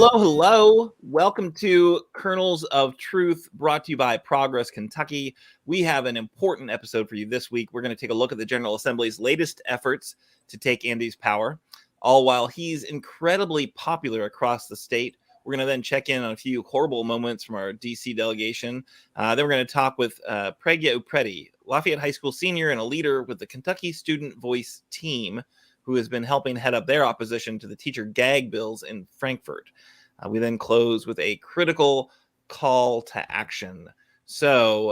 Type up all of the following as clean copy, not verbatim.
Hello. Welcome to Kernels of Truth, brought to you by Progress Kentucky. We have an important episode for you this week. We're going to take a look at the General Assembly's latest efforts to take Andy's power, all while he's incredibly popular across the state. We're going to then check in on a few horrible moments from our DC delegation. Then we're going to talk with Pragya Upreti, Lafayette HS Senior and a leader with the Kentucky Student Voice team, who has been helping head up their opposition to the Teacher Gag Bills in Frankfort. We then close with a critical call to action. So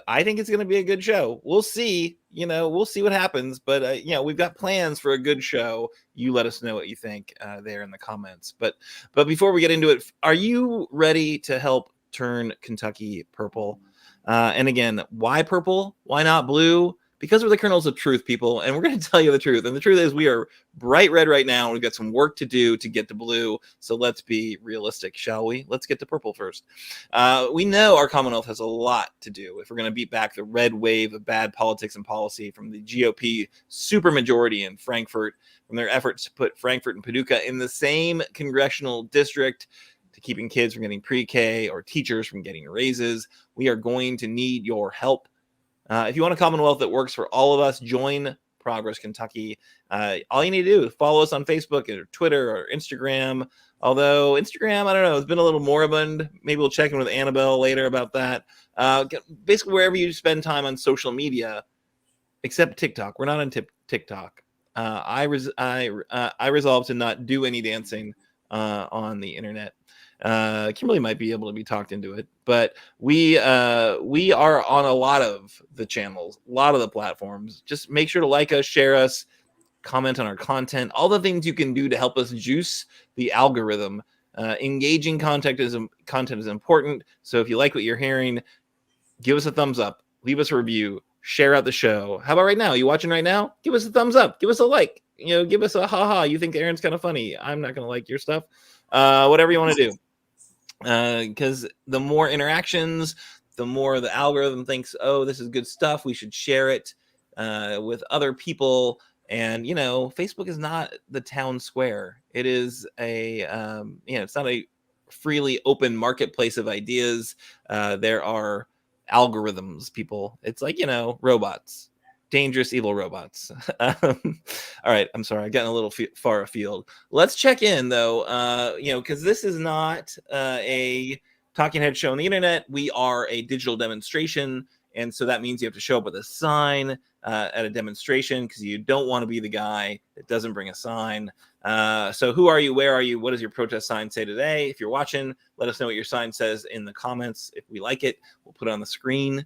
I think it's going to be a good show. We'll see. We'll see what happens. But, we've got plans for a good show. You let us know what you think there in the comments. But before we get into it, are you ready to help turn Kentucky purple? And again, why purple? Why not blue? Because we're the Kernels of Truth, people, and we're going to tell you the truth. And the truth is we are bright red right now. We've got some work to do to get to blue. So let's be realistic, shall we? Let's get to purple first. We know our Commonwealth has a lot to do if we're going to beat back the red wave of bad politics and policy from the GOP supermajority in Frankfort, from their efforts to put Frankfort and Paducah in the same congressional district, to keeping kids from getting pre-K or teachers from getting raises. We are going to need your help. If you want a Commonwealth that works for all of us, join Progress Kentucky. All you need to do is follow us on Facebook or Twitter or Instagram. Although Instagram, I don't know, it's been a little moribund. Maybe we'll check in with Annabelle later about that. Basically, wherever you spend time on social media, except TikTok. We're not on TikTok. I resolved to not do any dancing on the internet. Kimberly might be able to be talked into it, but we are on a lot of the channels, a lot of the platforms. Just make sure to like us, share us, comment on our content, all the things you can do to help us juice the algorithm. Engaging content is important. So if you like what you're hearing, give us a thumbs up, leave us a review, share out the show. How about right now? You watching right now? Give us a thumbs up, give us a like, give us a haha. You think Aaron's kind of funny. I'm not going to like your stuff. Whatever you want to do. Because the more interactions, the more the algorithm thinks, oh, this is good stuff. We should share it with other people. And, Facebook is not the town square. It is it's not a freely open marketplace of ideas. There are algorithms, people. It's like, robots. Dangerous, evil robots. All right, I'm sorry, I got a little far afield. Let's check in, though, because this is not a talking head show on the internet. We are a digital demonstration, and so that means you have to show up with a sign at a demonstration, because you don't want to be the guy that doesn't bring a sign. So who are you? Where are you? What does your protest sign say today? If you're watching, let us know what your sign says in the comments. If we like it, we'll put it on the screen.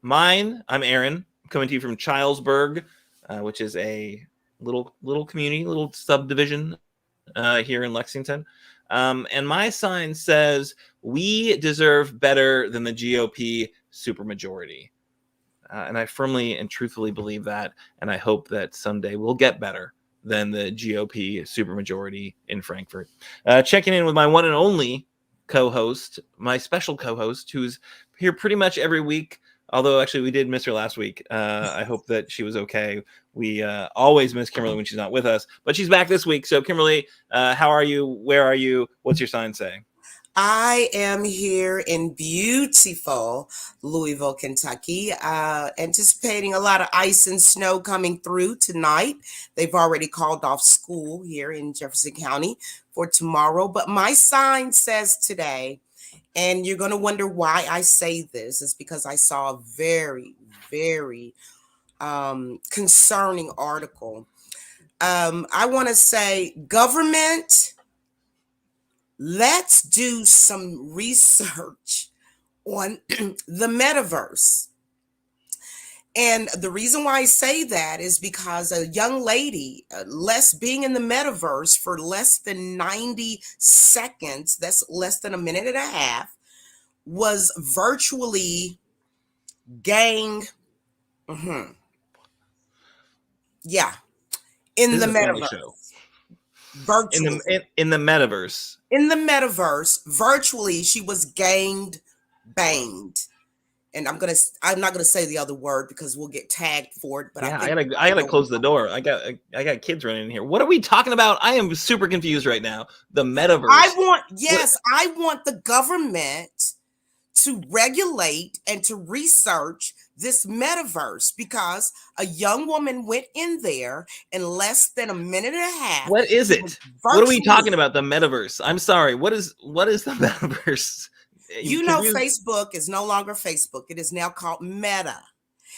Mine, I'm Aaron. I'm coming to you from Chilesburg, which is a little community, little subdivision here in Lexington. And my sign says, "We deserve better than the GOP supermajority." And I firmly and truthfully believe that. And I hope that someday we'll get better than the GOP supermajority in Frankfort. Checking in with my one and only co-host, my special co-host, who's here pretty much every week. Although, actually, we did miss her last week. I hope that she was okay. We always miss Kimberly when she's not with us. But she's back this week. So, Kimberly, how are you? Where are you? What's your sign say? I am here in beautiful Louisville, Kentucky, anticipating a lot of ice and snow coming through tonight. They've already called off school here in Jefferson County for tomorrow. But my sign says today, and you're going to wonder why I say this, is because I saw a very, very concerning article. I want to say, government, let's do some research on the metaverse. And the reason why I say that is because a young lady, being in the metaverse for less than 90 seconds, that's less than a minute and a half, was virtually ganged. Yeah, in the metaverse. Virtually. In the metaverse. In the metaverse, virtually, she was banged. and I'm not gonna say the other word because we'll get tagged for it, but I Yeah, think I I gotta know what I'm close the talking door. I got kids running in here. What are we talking about? I am super confused right now. The metaverse. What? I want the government to regulate and to research this metaverse because a young woman went in there in less than a minute and a half. What is She was it? What are we talking virtually, about? The metaverse. I'm sorry. What is the metaverse? you know, Confused. Facebook is no longer Facebook. It is now called Meta.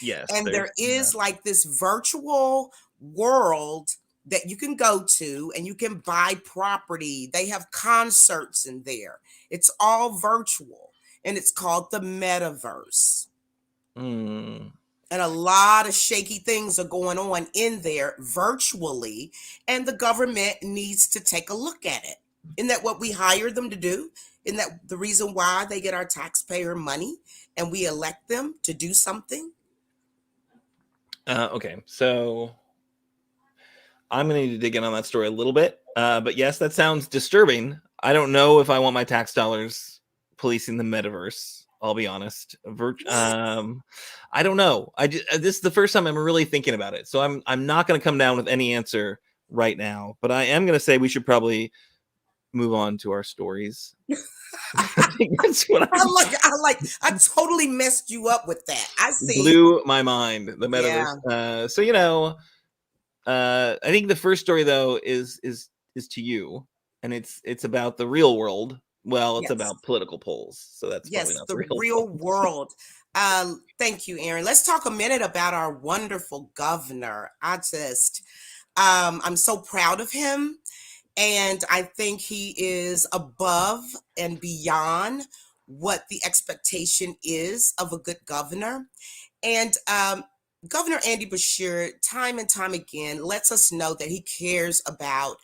Yes, And there's there is like this virtual world that you can go to and you can buy property. They have concerts in there. It's all virtual and it's called the metaverse. mm, And a lot of shaky things are going on in there virtually, and the government needs to take a look at it. Isn't that what we hired them to do? Isn't that the reason why they get our taxpayer money and we elect them to do something? okay. So I'm gonna need to dig in on that story a little bit. But yes, that sounds disturbing. I don't know if I want my tax dollars policing the metaverse. I'll be honest. What? I don't know. This is the first time I'm really thinking about it, so I'm not going to come down with any answer right now. But I am going to say we should probably move on to our stories. I think that's what I totally messed you up with that. I see. blew my mind. The metaverse. Yeah. So I think the first story though is to you, and it's about the real world. Well, it's Yes. about political polls, so that's probably Yes, not the the real real world. world. Thank you, Aaron. Let's talk a minute about our wonderful governor. I'm so proud of him. And I think he is above and beyond what the expectation is of a good governor. And Governor Andy Beshear, time and time again, lets us know that he cares about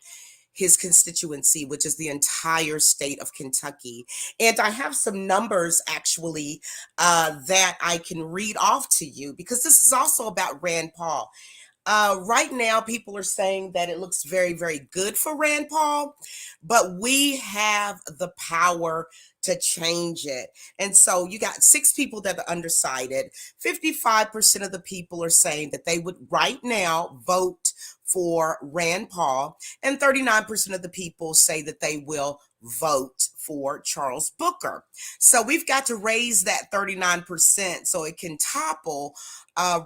his constituency, which is the entire state of Kentucky. And I have some numbers actually that I can read off to you because this is also about Rand Paul. Right now, people are saying that it looks very, very good for Rand Paul, but we have the power to change it. And so you got 6 people that are undecided. 55% of the people are saying that they would right now vote for Rand Paul, and 39% of the people say that they will vote for Charles Booker. So we've got to raise that 39% so it can topple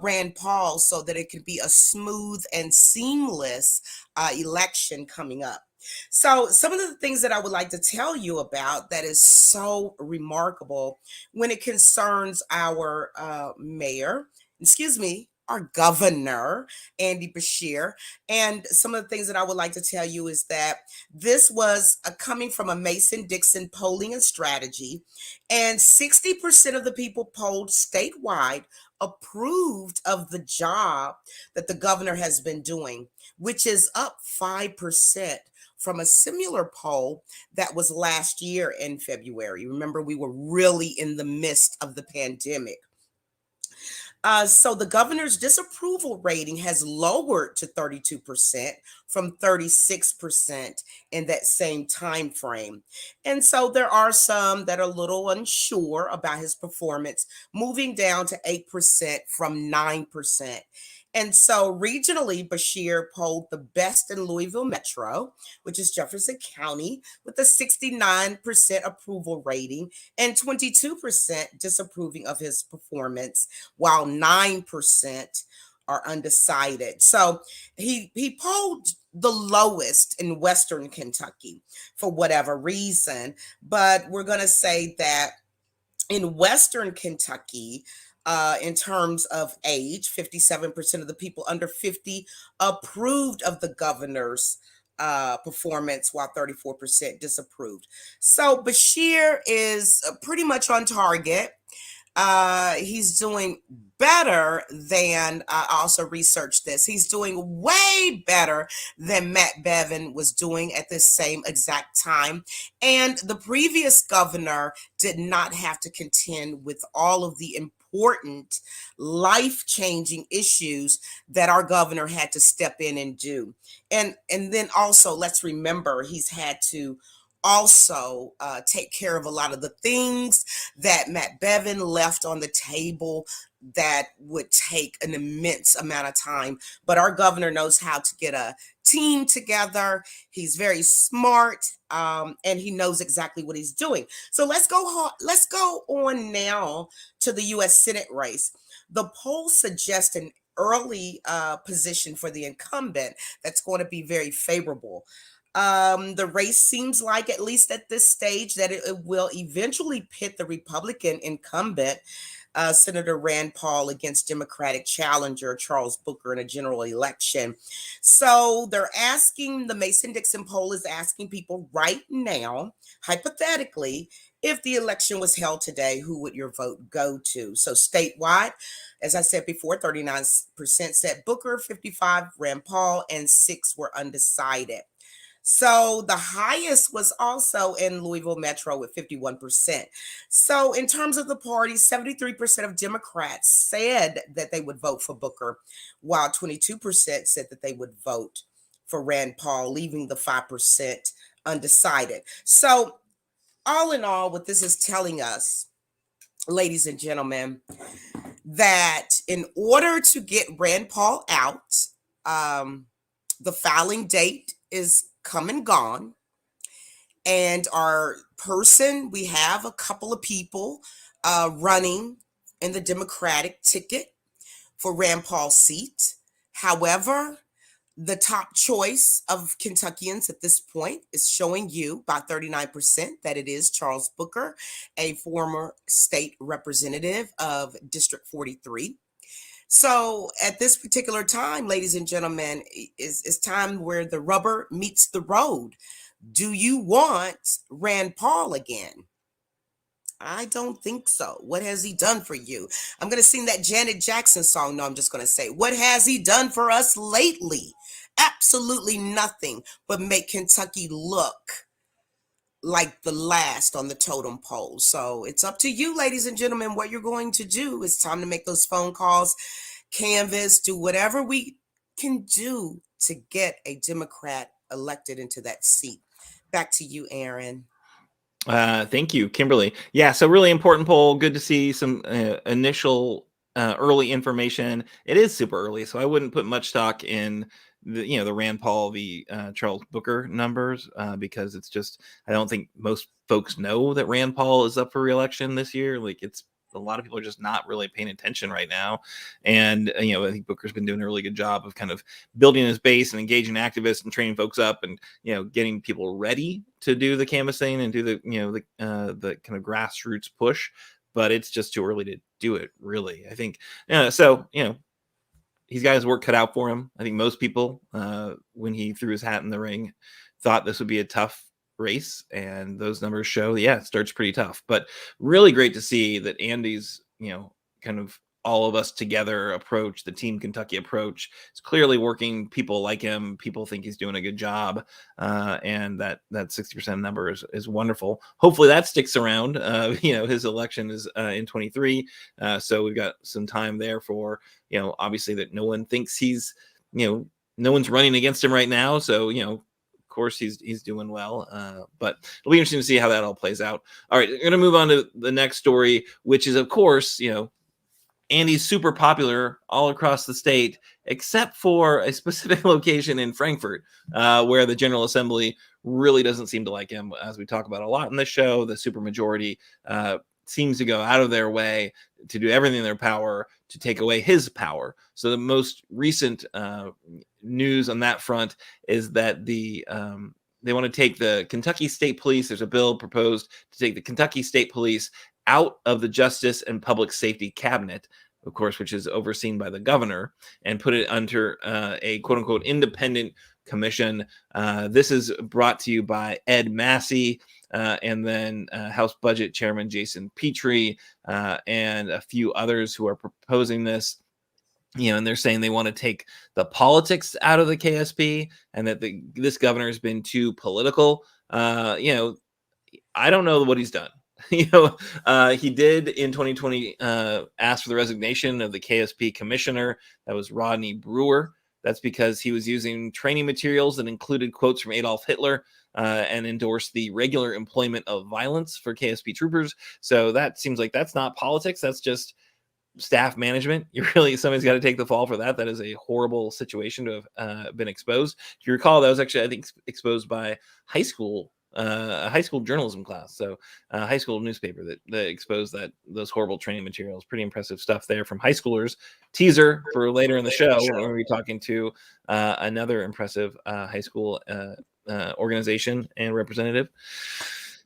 Rand Paul so that it can be a smooth and seamless election coming up. So some of the things that I would like to tell you about that is so remarkable when it concerns our our governor, Andy Beshear. And some of the things that I would like to tell you is that this was coming from a Mason-Dixon polling and strategy, and 60% of the people polled statewide approved of the job that the governor has been doing, which is up 5% from a similar poll that was last year in February. Remember, we were really in the midst of the pandemic. So the governor's disapproval rating has lowered to 32% from 36% in that same time frame. And so there are some that are a little unsure about his performance, moving down to 8% from 9%. And so regionally, Beshear polled the best in Louisville Metro, which is Jefferson County, with a 69% approval rating and 22% disapproving of his performance, while 9% are undecided. So he polled the lowest in Western Kentucky for whatever reason, but we're going to say that in Western Kentucky, in terms of age, 57% of the people under 50 approved of the governor's performance, while 34% disapproved. So Beshear is pretty much on target. He's doing better than, I also researched this, he's doing way better than Matt Bevin was doing at this same exact time. And the previous governor did not have to contend with all of the important life-changing issues that our governor had to step in and do. And then also let's remember he's had to also take care of a lot of the things that Matt Bevin left on the table that would take an immense amount of time. But our governor knows how to get a team together. He's very smart, and he knows exactly what he's doing. So let's go on now to the U.S. Senate race. The polls suggest an early position for the incumbent that's going to be very favorable. The race seems like, at least at this stage, that it will eventually pit the Republican incumbent, Senator Rand Paul, against Democratic challenger Charles Booker in a general election. So they're asking, the Mason-Dixon poll is asking people right now, hypothetically, if the election was held today, who would your vote go to? So statewide, as I said before, 39% said Booker, 55% Rand Paul, and 6% were undecided. So the highest was also in Louisville Metro with 51%. So in terms of the party, 73% of Democrats said that they would vote for Booker, while 22% said that they would vote for Rand Paul, leaving the 5% undecided. So all in all, what this is telling us, ladies and gentlemen, that in order to get Rand Paul out, the filing date is come and gone. And our person, we have a couple of people running in the Democratic ticket for Rand Paul's seat. However, the top choice of Kentuckians at this point is showing you by 39% that it is Charles Booker, a former state representative of District 43. So at this particular time, ladies and gentlemen, is time where the rubber meets the road. Do you want Rand Paul again? I don't think so. What has he done for you? I'm going to sing that Janet Jackson song. No, I'm just going to say, what has he done for us lately? Absolutely nothing but make Kentucky look like the last on the totem pole. So it's up to you, ladies and gentlemen, what you're going to do. It's time to make those phone calls, canvass, do whatever we can do to get a Democrat elected into that seat. Back to you, Aaron. Thank you, Kimberly. Yeah, so really important poll. Good to see some initial early information. It is super early, so I wouldn't put much stock in the Rand Paul v. Charles Booker numbers because it's just, I don't think most folks know that Rand Paul is up for re-election this year. Like, it's a lot of people are just not really paying attention right now. And, I think Booker's been doing a really good job of kind of building his base and engaging activists and training folks up and, getting people ready to do the canvassing and do the, the kind of grassroots push. But it's just too early to do it, really. I think, he's got his work cut out for him. I think most people, when he threw his hat in the ring, thought this would be a tough race, and those numbers show, it starts pretty tough. But really great to see that Andy's, kind of all of us together approach, the Team Kentucky approach, is clearly working. People like him. People think he's doing a good job, and that 60% number is wonderful. Hopefully that sticks around. His election is in 23, so we've got some time there for, obviously that no one thinks he's, no one's running against him right now, so course he's doing well, but it'll be interesting to see how that all plays out. All right, we're going to move on to the next story, which is, of course, Andy's super popular all across the state, except for a specific location in Frankfort, where the General Assembly really doesn't seem to like him. As we talk about a lot in this show, the supermajority seems to go out of their way to do everything in their power to take away his power. So the most recent news on that front is that they want to take the Kentucky State Police. There's a bill proposed to take the Kentucky State Police out of the Justice and Public Safety Cabinet, of course, which is overseen by the governor, and put it under a quote unquote independent commission. This is brought to you by Ed Massey, and then House Budget Chairman Jason Petrie, and a few others who are proposing this. And they're saying they want to take the politics out of the KSP, and that this governor has been too political. I don't know what he's done. He did in 2020 ask for the resignation of the KSP commissioner. That was Rodney Brewer. That's because he was using training materials that included quotes from Adolf Hitler and endorsed the regular employment of violence for KSP troopers. So that seems like that's not politics. That's just staff management. Somebody's got to take the fall for that. That is a horrible situation to have been exposed. If you recall, that was actually, I think, exposed by a high school journalism class. So a high school newspaper that exposed those horrible training materials. Pretty impressive stuff there from high schoolers. Teaser for later in the show when we'll be talking to another impressive high school organization and representative.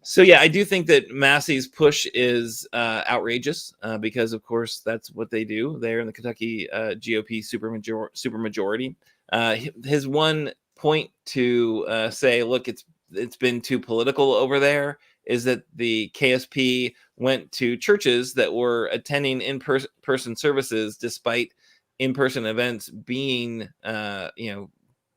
So yeah, I do think that Massey's push is outrageous because, of course, that's what they do. They're in the Kentucky GOP supermajority. His one point to say, look, it's been too political over there, is that the KSP went to churches that were attending in-person services despite in-person events being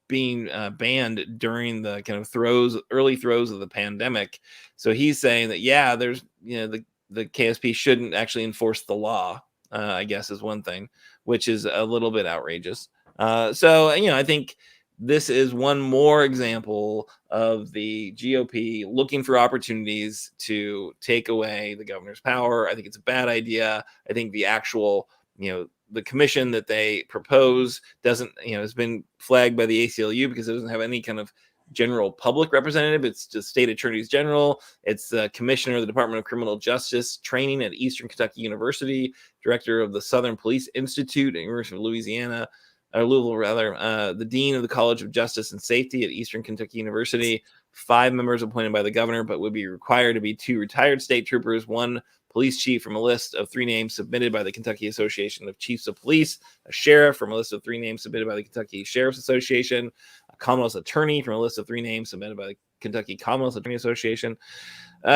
banned during the kind of early throes of the pandemic. So he's saying that, yeah, there's, the KSP shouldn't actually enforce the law, I guess is one thing, which is a little bit outrageous. So, I think this is one more example of the GOP looking for opportunities to take away the governor's power. I think it's a bad idea. I think the actual, the commission that they propose doesn't, has been flagged by the ACLU because it doesn't have any kind of general public representative. It's just state attorneys general. It's the commissioner of the Department of Criminal Justice training at Eastern Kentucky University, director of the Southern Police Institute at University of Louisiana, or Louisville rather, the dean of the College of Justice and Safety at Eastern Kentucky University, 5 members appointed by the governor, but would be required to be 2 retired state troopers, 1 police chief from a list of 3 names submitted by the Kentucky Association of Chiefs of Police, a sheriff from a list of 3 names submitted by the Kentucky Sheriff's Association, a Commonwealth attorney from a list of 3 names submitted by the Kentucky Commonwealth Attorney Association.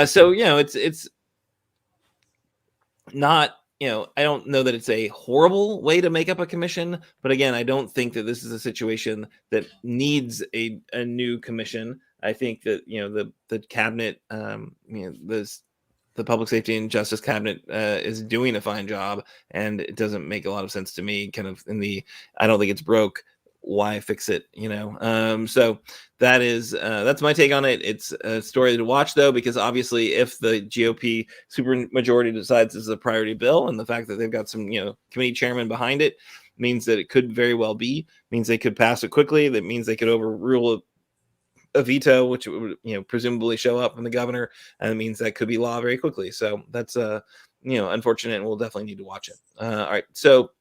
So, it's not, I don't know that it's a horrible way to make up a commission, but again, I don't think that this is a situation that needs a new commission. I think that, the cabinet, the public safety and justice cabinet is doing a fine job, and it doesn't make a lot of sense to me kind of I don't think it's broke, why fix it, so that's my take on it. It's a story to watch, though, because obviously if the GOP supermajority decides this is a priority bill, and the fact that they've got some committee chairman behind it means that it could very well means they could pass it quickly. That means they could overrule a veto, which would presumably show up from the governor, and it means that could be law very quickly. So that's unfortunate, and we'll definitely need to watch it. All right, so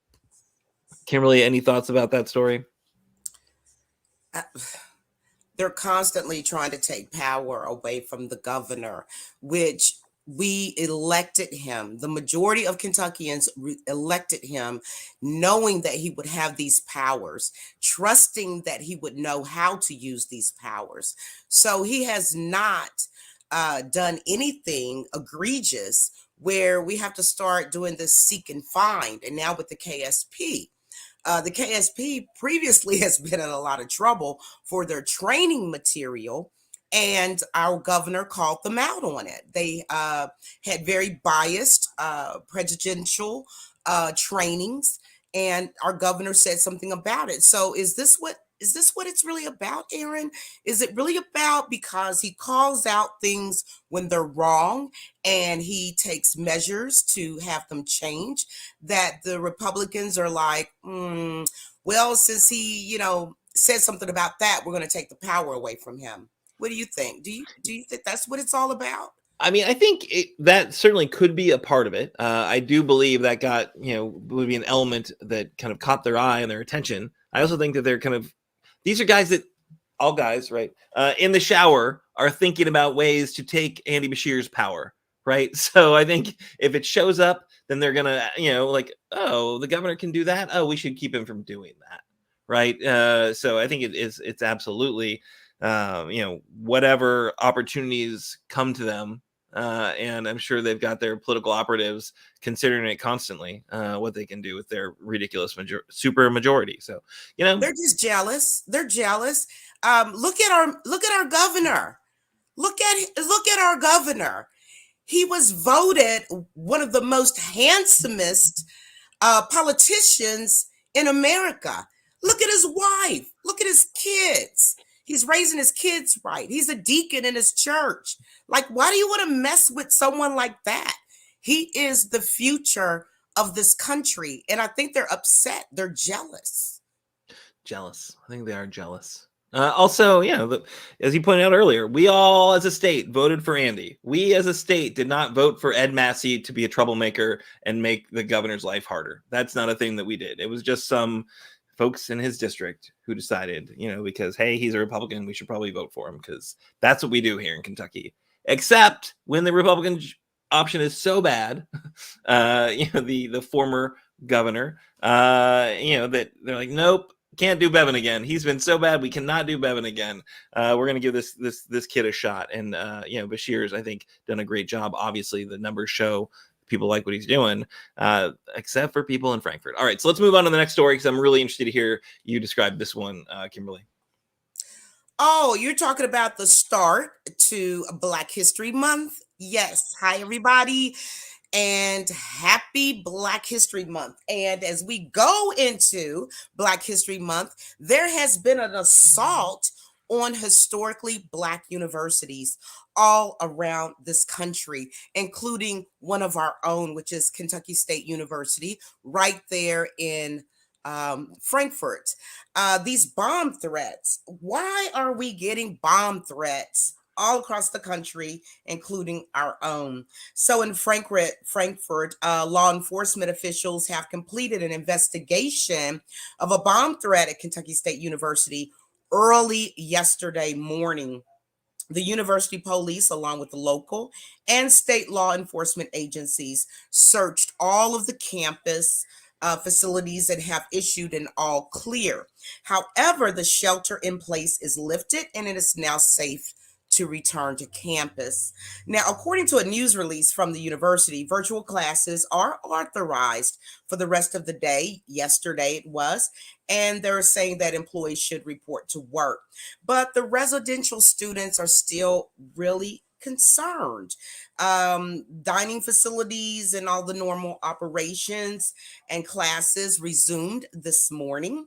Kimberly, any thoughts about that story? They're constantly trying to take power away from the governor, which we elected him. The majority of Kentuckians elected him knowing that he would have these powers, trusting that he would know how to use these powers. So he has not done anything egregious where we have to start doing this seek and find. And now with the KSP, the KSP previously has been in a lot of trouble for their training material, and our governor called them out on it. They had very biased, prejudicial trainings, and our governor said something about it. So is this what it's really about, Aaron? Is it really about because he calls out things when they're wrong and he takes measures to have them change, that the Republicans are like, well, since he, said something about that, we're going to take the power away from him? What do you think? Do you think that's what it's all about? I mean, I think that certainly could be a part of it. I do believe that would be an element that kind of caught their eye and their attention. I also think that they're these are guys that, all guys, right, in the shower are thinking about ways to take Andy Bashir's power, right? So I think if it shows up, then they're going to, like, oh, the governor can do that. Oh, we should keep him from doing that, right? So I think it's absolutely, whatever opportunities come to them, and I'm sure they've got their political operatives considering it constantly, what they can do with their ridiculous super majority. So, they're just jealous. They're jealous. Look at our governor. Look at our governor. He was voted one of the most handsomest politicians in America. Look at his wife. Look at his kids. He's raising his kids right. He's a deacon in his church. Like, why do you want to mess with someone like that? He is the future of this country. And I think they're upset. They're jealous. Jealous. I think they are jealous. Also, as you pointed out earlier, we all as a state voted for Andy. We as a state did not vote for Ed Massey to be a troublemaker and make the governor's life harder. That's not a thing that we did. It was just some folks in his district who decided, because, hey, he's a Republican, we should probably vote for him, because that's what we do here in Kentucky. Except when the Republican option is so bad, the former governor, that they're like, nope, can't do Bevan again. He's been so bad, we cannot do Bevan again. We're going to give this kid a shot. And Bashir's, I think, done a great job. Obviously, the numbers show people like what he's doing, except for people in Frankfort. All right, so let's move on to the next story, because I'm really interested to hear you describe this one, Kimberly. Oh, you're talking about the start to Black History Month? Yes. Hi, everybody, and happy Black History Month. And as we go into Black History Month, there has been an assault on historically Black universities all around this country, including one of our own, which is Kentucky State University, right there in Frankfort. These bomb threats. Why are we getting bomb threats all across the country, including our own? So in Frankfort, law enforcement officials have completed an investigation of a bomb threat at Kentucky State University early yesterday morning. The university police, along with the local and state law enforcement agencies, searched all of the campus facilities and have issued an all clear. However, the shelter in place is lifted and it is now safe to return to campus. Now, according to a news release from the university, virtual classes are authorized for the rest of the day. Yesterday it was, and they're saying that employees should report to work. But the residential students are still really concerned. Dining facilities and all the normal operations and classes resumed this morning.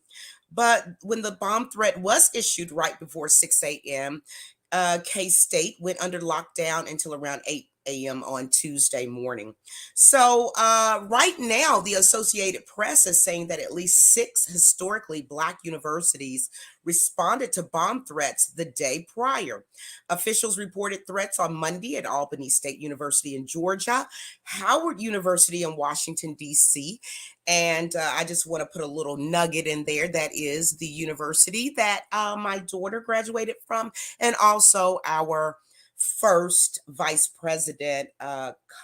But when the bomb threat was issued right before 6 a.m., K-State went under lockdown until around 8 a.m. on Tuesday morning. So right now, the Associated Press is saying that at least 6 historically Black universities responded to bomb threats the day prior. Officials reported threats on Monday at Albany State University in Georgia, Howard University in Washington, D.C., and I just want to put a little nugget in there. That is the university that my daughter graduated from, and also our first vice president,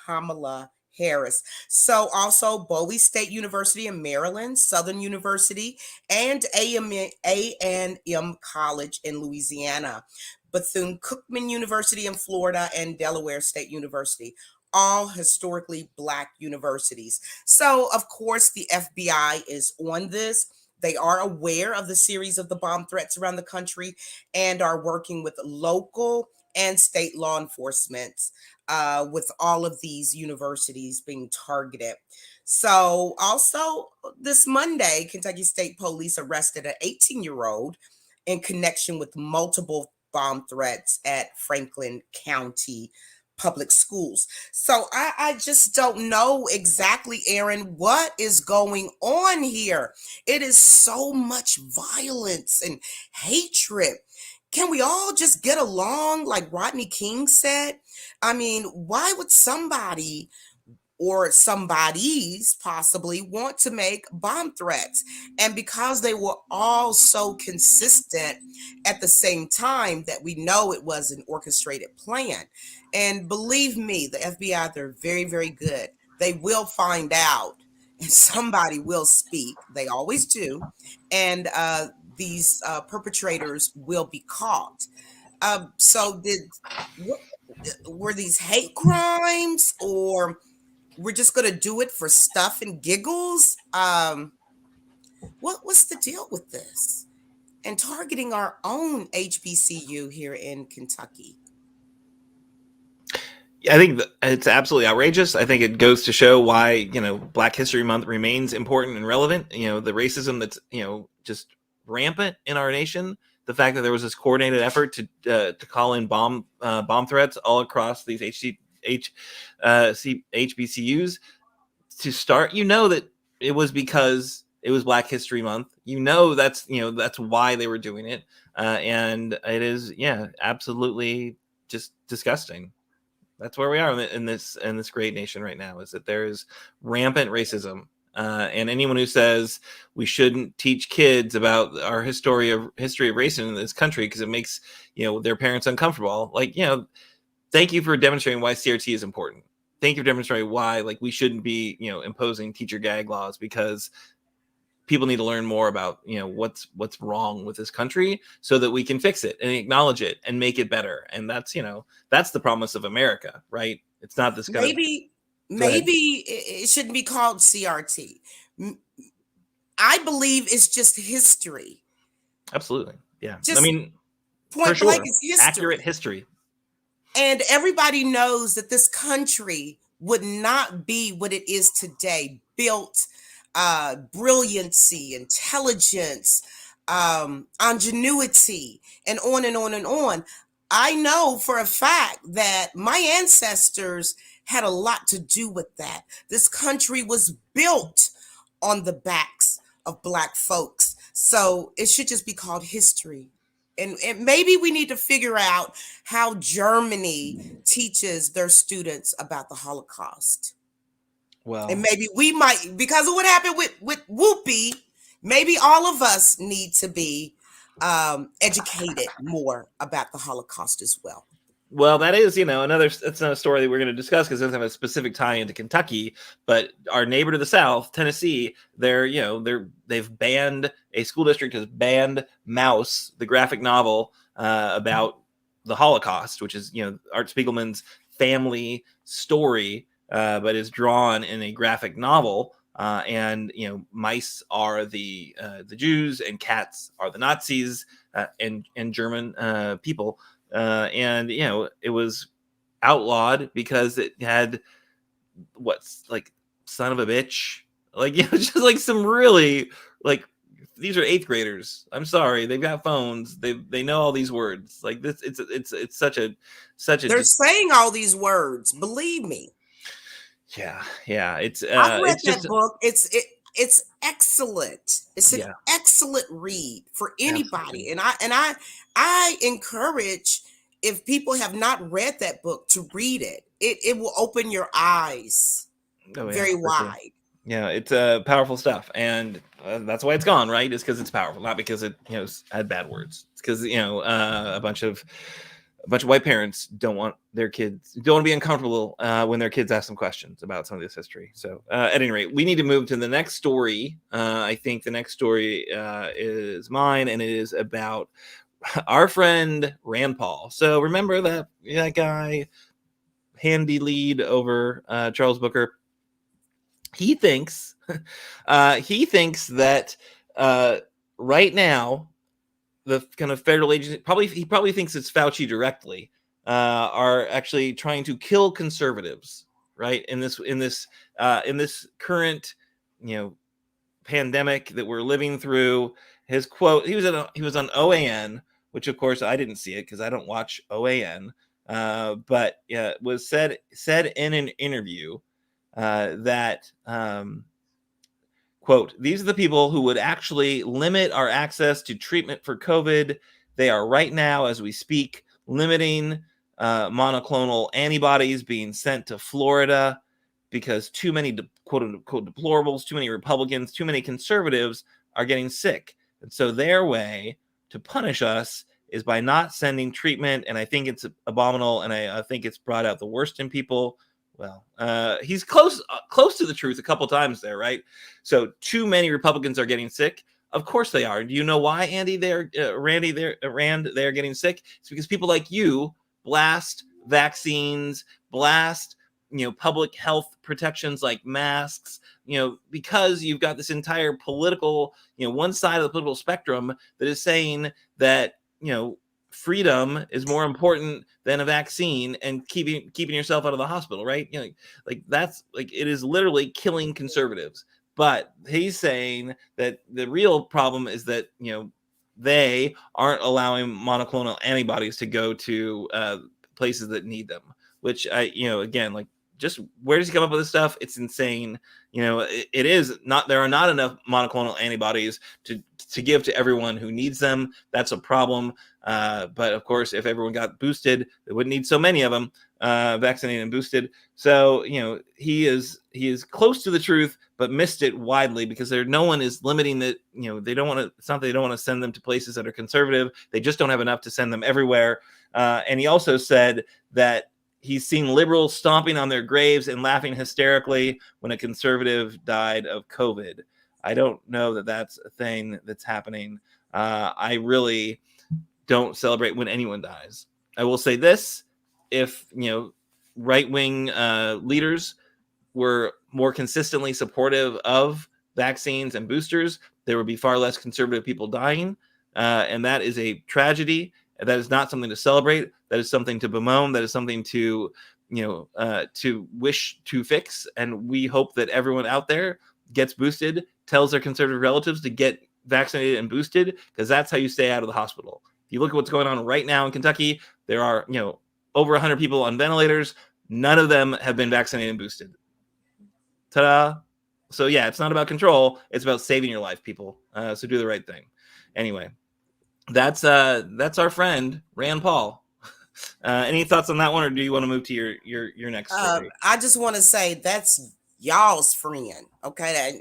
Kamala Harris. So also Bowie State University in Maryland, Southern University, and A&M College in Louisiana, Bethune-Cookman University in Florida, and Delaware State University. All historically Black universities. So, of course, the FBI is on this. They are aware of the series of the bomb threats around the country and are working with local and state law enforcement with all of these universities being targeted. So, also this Monday, Kentucky State Police arrested an 18-year-old in connection with multiple bomb threats at Franklin County public schools. So I just don't know exactly, Aaron, what is going on here. It is so much violence and hatred. Can we all just get along like Rodney King said? I mean, why would somebody or somebody's possibly want to make bomb threats? And because they were all so consistent at the same time, that we know it was an orchestrated plan. And believe me, the FBI, they're very, very good. They will find out and somebody will speak. They always do. And these perpetrators will be caught. So were these hate crimes, or we're just going to do it for stuff and giggles? What's the deal with this? And targeting our own HBCU here in Kentucky. I think it's absolutely outrageous. I think it goes to show why, Black History Month remains important and relevant. The racism that's, just rampant in our nation. The fact that there was this coordinated effort to call in bomb threats all across these HBCUs to start, that it was because it was Black History Month. That's why they were doing it. And it is, absolutely just disgusting. That's where we are in this great nation right now, is that there is rampant racism. And anyone who says we shouldn't teach kids about our history of racism in this country because it makes their parents uncomfortable, thank you for demonstrating why CRT is important. Thank you for demonstrating why we shouldn't be imposing teacher gag laws, because people need to learn more about what's wrong with this country so that we can fix it and acknowledge it and make it better. And that's the promise of America, right? It's not this kind maybe it shouldn't be called CRT. I believe it's just history. Absolutely. Yeah. Just I mean, point blank, it's history. Accurate history. And everybody knows that this country would not be what it is today, built brilliancy, intelligence, ingenuity, and on and on and on. I know for a fact that my ancestors had a lot to do with that. This country was built on the backs of Black folks. So it should just be called history. And maybe we need to figure out how Germany teaches their students about the Holocaust. Well, and maybe we might, because of what happened with Whoopi, maybe all of us need to be educated more about the Holocaust as well. Well, that is, that's not a story that we're going to discuss because it doesn't have a specific tie into Kentucky. But our neighbor to the south, Tennessee, they've banned, a school district has banned Mouse, the graphic novel about the Holocaust, which is Art Spiegelman's family story, but is drawn in a graphic novel. And mice are the Jews, and cats are the Nazis, and German people. And it was outlawed because it had son of a bitch, just some really these are 8th graders. I'm sorry, they've got phones, they know all these words this. It's such a they're saying all these words, believe me. Yeah, it's I've read that book. It's excellent. It's an excellent read for anybody. Absolutely. And I encourage, if people have not read that book, to read it. It will open your eyes very wide. Sure. Yeah, it's powerful stuff, and that's why it's gone, right? It's because it's powerful, not because it had bad words. It's because a bunch of white parents don't want to be uncomfortable when their kids ask them questions about some of this history. So at any rate, we need to move to the next story. I think the next story is mine, and it is about our friend Rand Paul. So remember that guy, handy lead over Charles Booker. He thinks that right now, the kind of federal agency, he probably thinks it's Fauci directly, are actually trying to kill conservatives, right? In this current, pandemic that we're living through. His quote, he was on OAN, which of course I didn't see it because I don't watch OAN, but it was said in an interview that quote, "These are the people who would actually limit our access to treatment for COVID. They are right now, as we speak, limiting monoclonal antibodies being sent to Florida because too many quote unquote deplorables, too many Republicans, too many conservatives are getting sick. And so their way to punish us is by not sending treatment. And I think it's abominable. And I think it's brought out the worst in people." Well, he's close to the truth a couple times there, right? So too many Republicans are getting sick. Of course they are. Do you know why, Andy? Rand, they're getting sick. It's because people like you blast vaccines, blast public health protections like masks. Because you've got this entire political, one side of the political spectrum that is saying that freedom is more important than a vaccine and keeping yourself out of the hospital, right? Like that's like it is literally killing conservatives. But he's saying that the real problem is that they aren't allowing monoclonal antibodies to go to places that need them. Which again, like, just where does he come up with this stuff? It's insane. It is not. There are not enough monoclonal antibodies to give to everyone who needs them. That's a problem. But of course, if everyone got boosted, they wouldn't need so many of them vaccinated and boosted. So he is close to the truth, but missed it widely because no one is limiting that. They don't want to. It's not that they don't want to send them to places that are conservative. They just don't have enough to send them everywhere. And he also said that he's seen liberals stomping on their graves and laughing hysterically when a conservative died of COVID. I don't know that that's a thing that's happening. I really don't celebrate when anyone dies. I will say this: if right-wing leaders were more consistently supportive of vaccines and boosters, there would be far less conservative people dying, and that is a tragedy. That is not something to celebrate. That is something to bemoan. That is something to to wish to fix. And we hope that everyone out there gets boosted, tells their conservative relatives to get vaccinated and boosted, because that's how you stay out of the hospital. If you look at what's going on right now in Kentucky, there are over 100 people on ventilators. None of them have been vaccinated and boosted. Ta-da! So yeah, it's not about control. It's about saving your life, people. So do the right thing. Anyway, that's our friend Rand Paul. Any thoughts on that one, or do you want to move to your next story? I just want to say that's y'all's friend. Okay.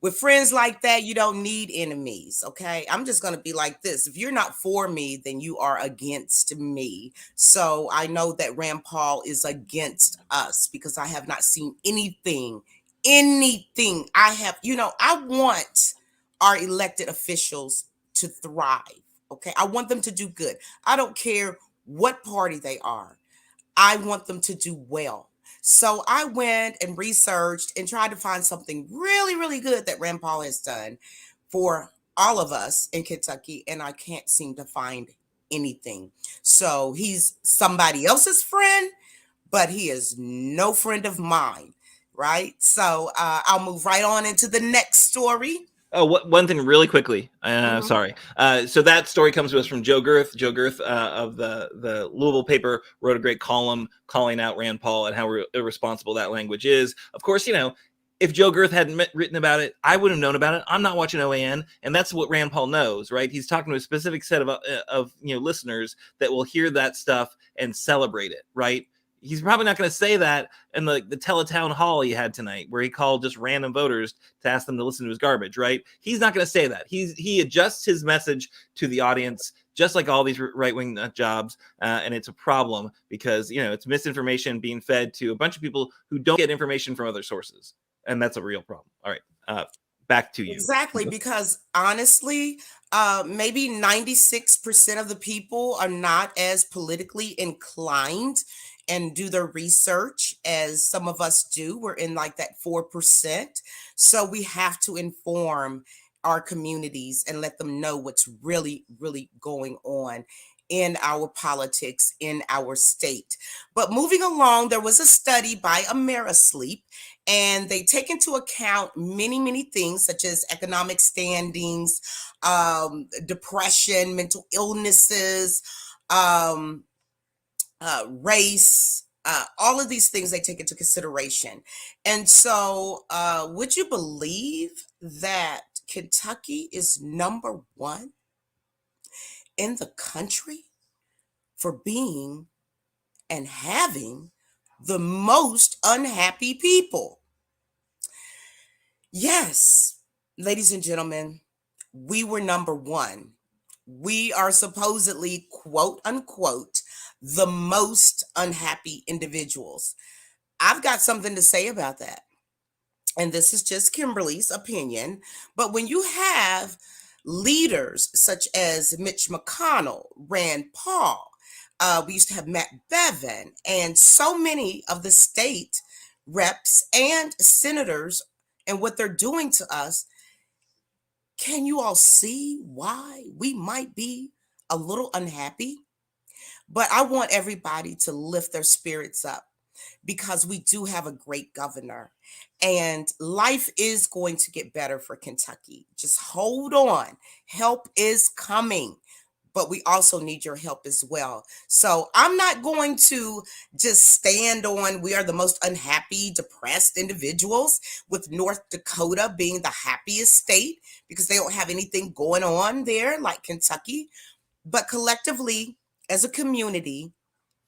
With friends like that, you don't need enemies. Okay. I'm just going to be like this. If you're not for me, then you are against me. So I know that Rand Paul is against us because I have not seen anything. I want our elected officials to thrive. Okay. I want them to do good. I don't care what party they are. I want them to do well. So I went and researched and tried to find something really, really good that Rand Paul has done for all of us in Kentucky, and I can't seem to find anything. So he's somebody else's friend, but he is no friend of mine, right? So I'll move right on into the next story. Oh, one thing really quickly. Sorry. So that story comes to us from Joe Girth. Joe Girth of the Louisville paper wrote a great column calling out Rand Paul and how irresponsible that language is. Of course, if Joe Girth hadn't written about it, I would have known about it. I'm not watching OAN, and that's what Rand Paul knows, right? He's talking to a specific set of listeners that will hear that stuff and celebrate it, right? He's probably not going to say that in the teletown hall he had tonight, where he called just random voters to ask them to listen to his garbage, right? He's not going to say that. He adjusts his message to the audience, just like all these right-wing nut jobs, and it's a problem because it's misinformation being fed to a bunch of people who don't get information from other sources, and that's a real problem. All right, back to you. Exactly, because honestly, maybe 96% of the people are not as politically inclined and do their research as some of us do. We're in like that 4%. So we have to inform our communities and let them know what's really, really going on in our politics in our state. But moving along, there was a study by Amerisleep, and they take into account many, many things such as economic standings, depression, mental illnesses, race, all of these things they take into consideration. And so, would you believe that Kentucky is number one in the country for being and having the most unhappy people? Yes, ladies and gentlemen, we were number one. We are supposedly, quote unquote, the most unhappy individuals. I've got something to say about that. And this is just Kimberly's opinion. But when you have leaders such as Mitch McConnell, Rand Paul, we used to have Matt Bevin, and so many of the state reps and senators and what they're doing to us, can you all see why we might be a little unhappy, but I want everybody to lift their spirits up because we do have a great governor and life is going to get better for Kentucky. Just hold on. Help is coming, but we also need your help as well. So I'm not going to just stand on we are the most unhappy, depressed individuals, with North Dakota being the happiest state because they don't have anything going on there like Kentucky. But collectively, as a community,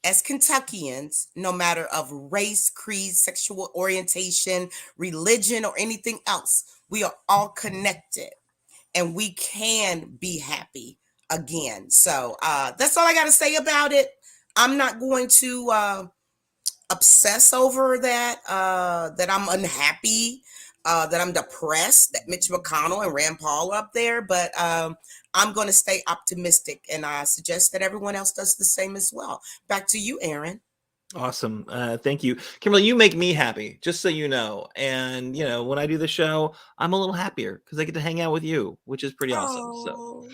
as Kentuckians, no matter of race, creed, sexual orientation, religion, or anything else, we are all connected and we can be happy again. So that's all I got to say about it. I'm not going to obsess over that, that I'm unhappy, that I'm depressed, that Mitch McConnell and Rand Paul are up there, but I'm going to stay optimistic, and I suggest that everyone else does the same as well. Back to you, Aaron. Awesome. Thank you. Kimberly, you make me happy, just so you know. And, when I do the show, I'm a little happier because I get to hang out with you, which is pretty awesome. So,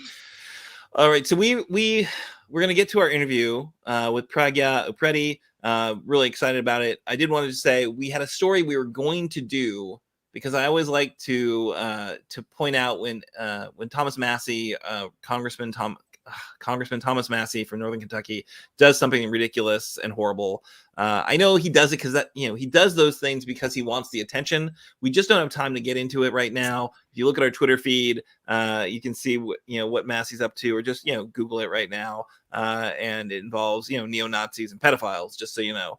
Oh, all right. So we're going to get to our interview with Pragya Upreti. Really excited about it. I did want to say we had a story we were going to do because I always like to point out when Thomas Massey, Congressman Thomas Massey from Northern Kentucky, does something ridiculous and horrible. I know he does it because he does those things because he wants the attention. We just don't have time to get into it right now. If you look at our Twitter feed, you can see what Massey's up to, or just Google it right now. And it involves neo-Nazis and pedophiles, just so you know.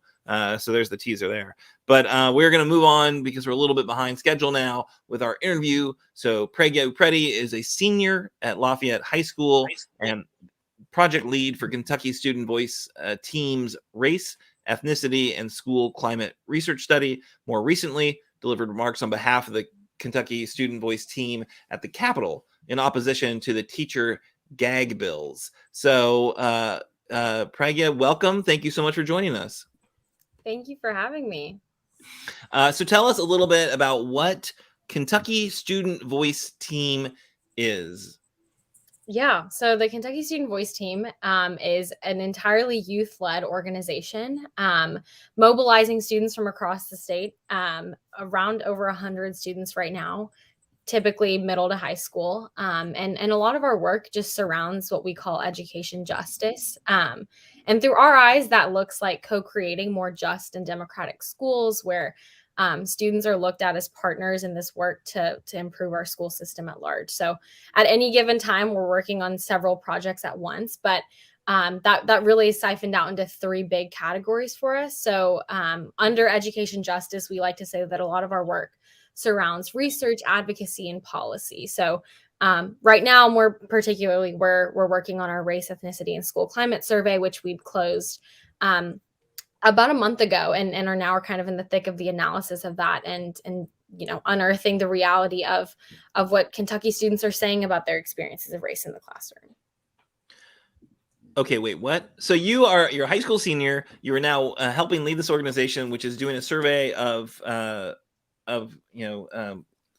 So there's the teaser there. But we're going to move on because we're a little bit behind schedule now with our interview. So Pragya Upreti is a senior at Lafayette High School and project lead for Kentucky Student Voice Team's Race, Ethnicity, and School Climate Research Study. More recently, delivered remarks on behalf of the Kentucky Student Voice Team at the Capitol in opposition to the Teacher Gag Bills. So Pragya, welcome. Thank you so much for joining us. Thank you for having me. So tell us a little bit about what Kentucky Student Voice Team is. Yeah, so the Kentucky Student Voice Team is an entirely youth-led organization, mobilizing students from across the state, around over 100 students right now, typically middle to high school. And a lot of our work just surrounds what we call education justice. And through our eyes, that looks like co-creating more just and democratic schools where students are looked at as partners in this work to improve our school system at large. So at any given time, we're working on several projects at once, but that really is siphoned out into three big categories for us. So under education justice, we like to say that a lot of our work surrounds research, advocacy, and policy. So right now, we're working on our race, ethnicity, and school climate survey, which we've closed about a month ago, and are now kind of in the thick of the analysis of that, and unearthing the reality of what Kentucky students are saying about their experiences of race in the classroom. Okay, wait, what? So you're a high school senior. You are now helping lead this organization, which is doing a survey of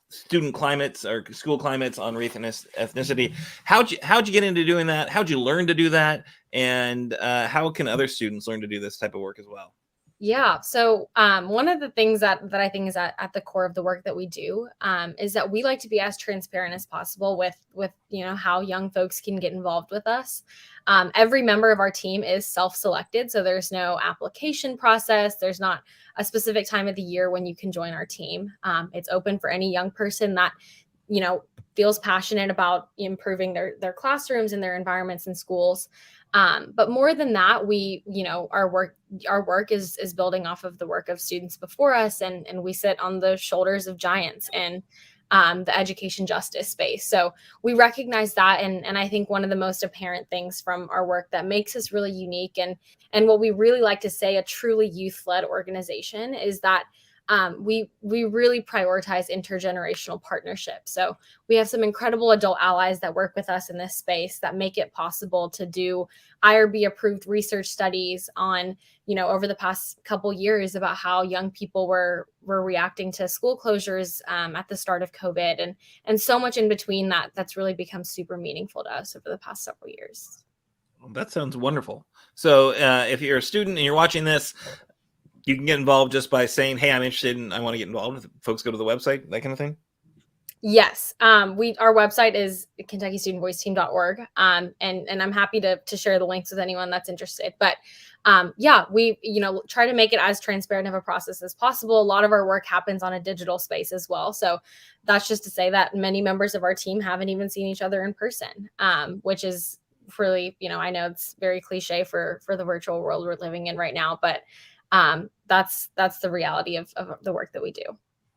student climates or school climates on race and ethnicity. How'd you get into doing that? How'd you learn to do that? And how can other students learn to do this type of work as well? Yeah. So one of the things that I think is at the core of the work that we do is that we like to be as transparent as possible with how young folks can get involved with us. Every member of our team is self-selected, so there's no application process. There's not a specific time of the year when you can join our team. It's open for any young person that feels passionate about improving their classrooms and their environments in schools. But more than that, our work is building off of the work of students before us, and we sit on the shoulders of giants in the education justice space. So we recognize that, and I think one of the most apparent things from our work that makes us really unique and what we really like to say a truly youth-led organization is that we really prioritize intergenerational partnerships. So we have some incredible adult allies that work with us in this space that make it possible to do IRB approved research studies on, over the past couple years about how young people were reacting to school closures at the start of COVID, and so much in between that's really become super meaningful to us over the past several years. That sounds wonderful. So if you're a student and you're watching this, you can get involved just by saying, hey, I'm interested and I want to get involved. Folks go to the website, that kind of thing. Yes. Our website is KentuckyStudentVoiceTeam.org. And I'm happy to share the links with anyone that's interested. But yeah, we, try to make it as transparent of a process as possible. A lot of our work happens on a digital space as well. So that's just to say that many members of our team haven't even seen each other in person, which is really, I know it's very cliche for the virtual world we're living in right now, but that's the reality of the work that we do.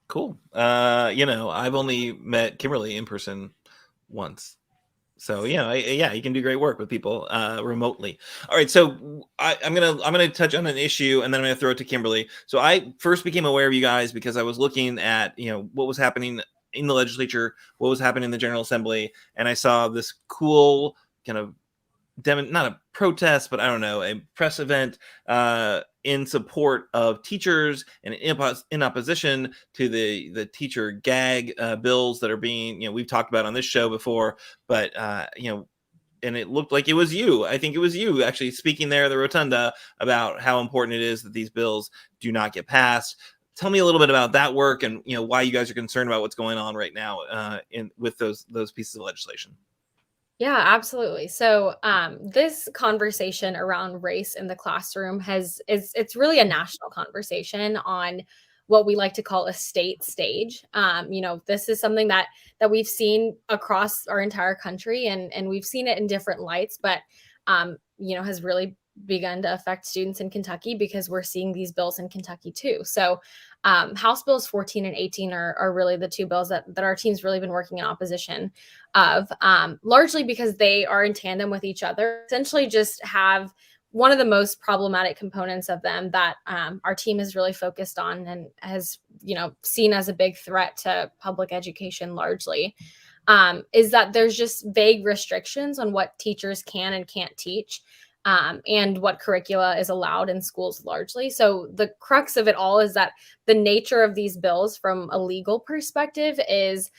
Cool. I've only met Kimberly in person once. So yeah, you can do great work with people remotely. All right, so I'm gonna touch on an issue, and then I'm gonna throw it to Kimberly. So I first became aware of you guys because I was looking at what was happening in the legislature, what was happening in the General Assembly, and I saw this cool kind of not a protest, but I don't know, a press event in support of teachers and in opposition to the teacher gag bills that are being, we've talked about on this show before, but and it looked like it was you. I think it was you actually speaking there at the rotunda about how important it is that these bills do not get passed. Tell me a little bit about that work and why you guys are concerned about what's going on right now with those pieces of legislation. Yeah, absolutely. So this conversation around race in the classroom it's really a national conversation on what we like to call a state stage. This is something that we've seen across our entire country, and we've seen it in different lights, but has really begun to affect students in Kentucky because we're seeing these bills in Kentucky too. So House Bills 14 and 18 are really the two bills that our team's really been working in opposition of, largely because they are in tandem with each other, essentially just have one of the most problematic components of them that our team is really focused on and has, seen as a big threat to public education largely, is that there's just vague restrictions on what teachers can and can't teach. And what curricula is allowed in schools largely. So the crux of it all is that the nature of these bills from a legal perspective is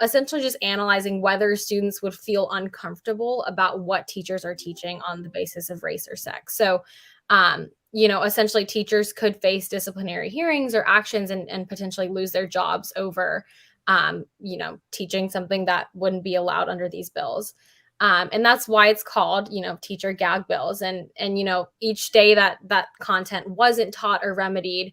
essentially just analyzing whether students would feel uncomfortable about what teachers are teaching on the basis of race or sex. So, essentially teachers could face disciplinary hearings or actions and potentially lose their jobs over, teaching something that wouldn't be allowed under these bills. And that's why it's called, teacher gag bills. And each day that content wasn't taught or remedied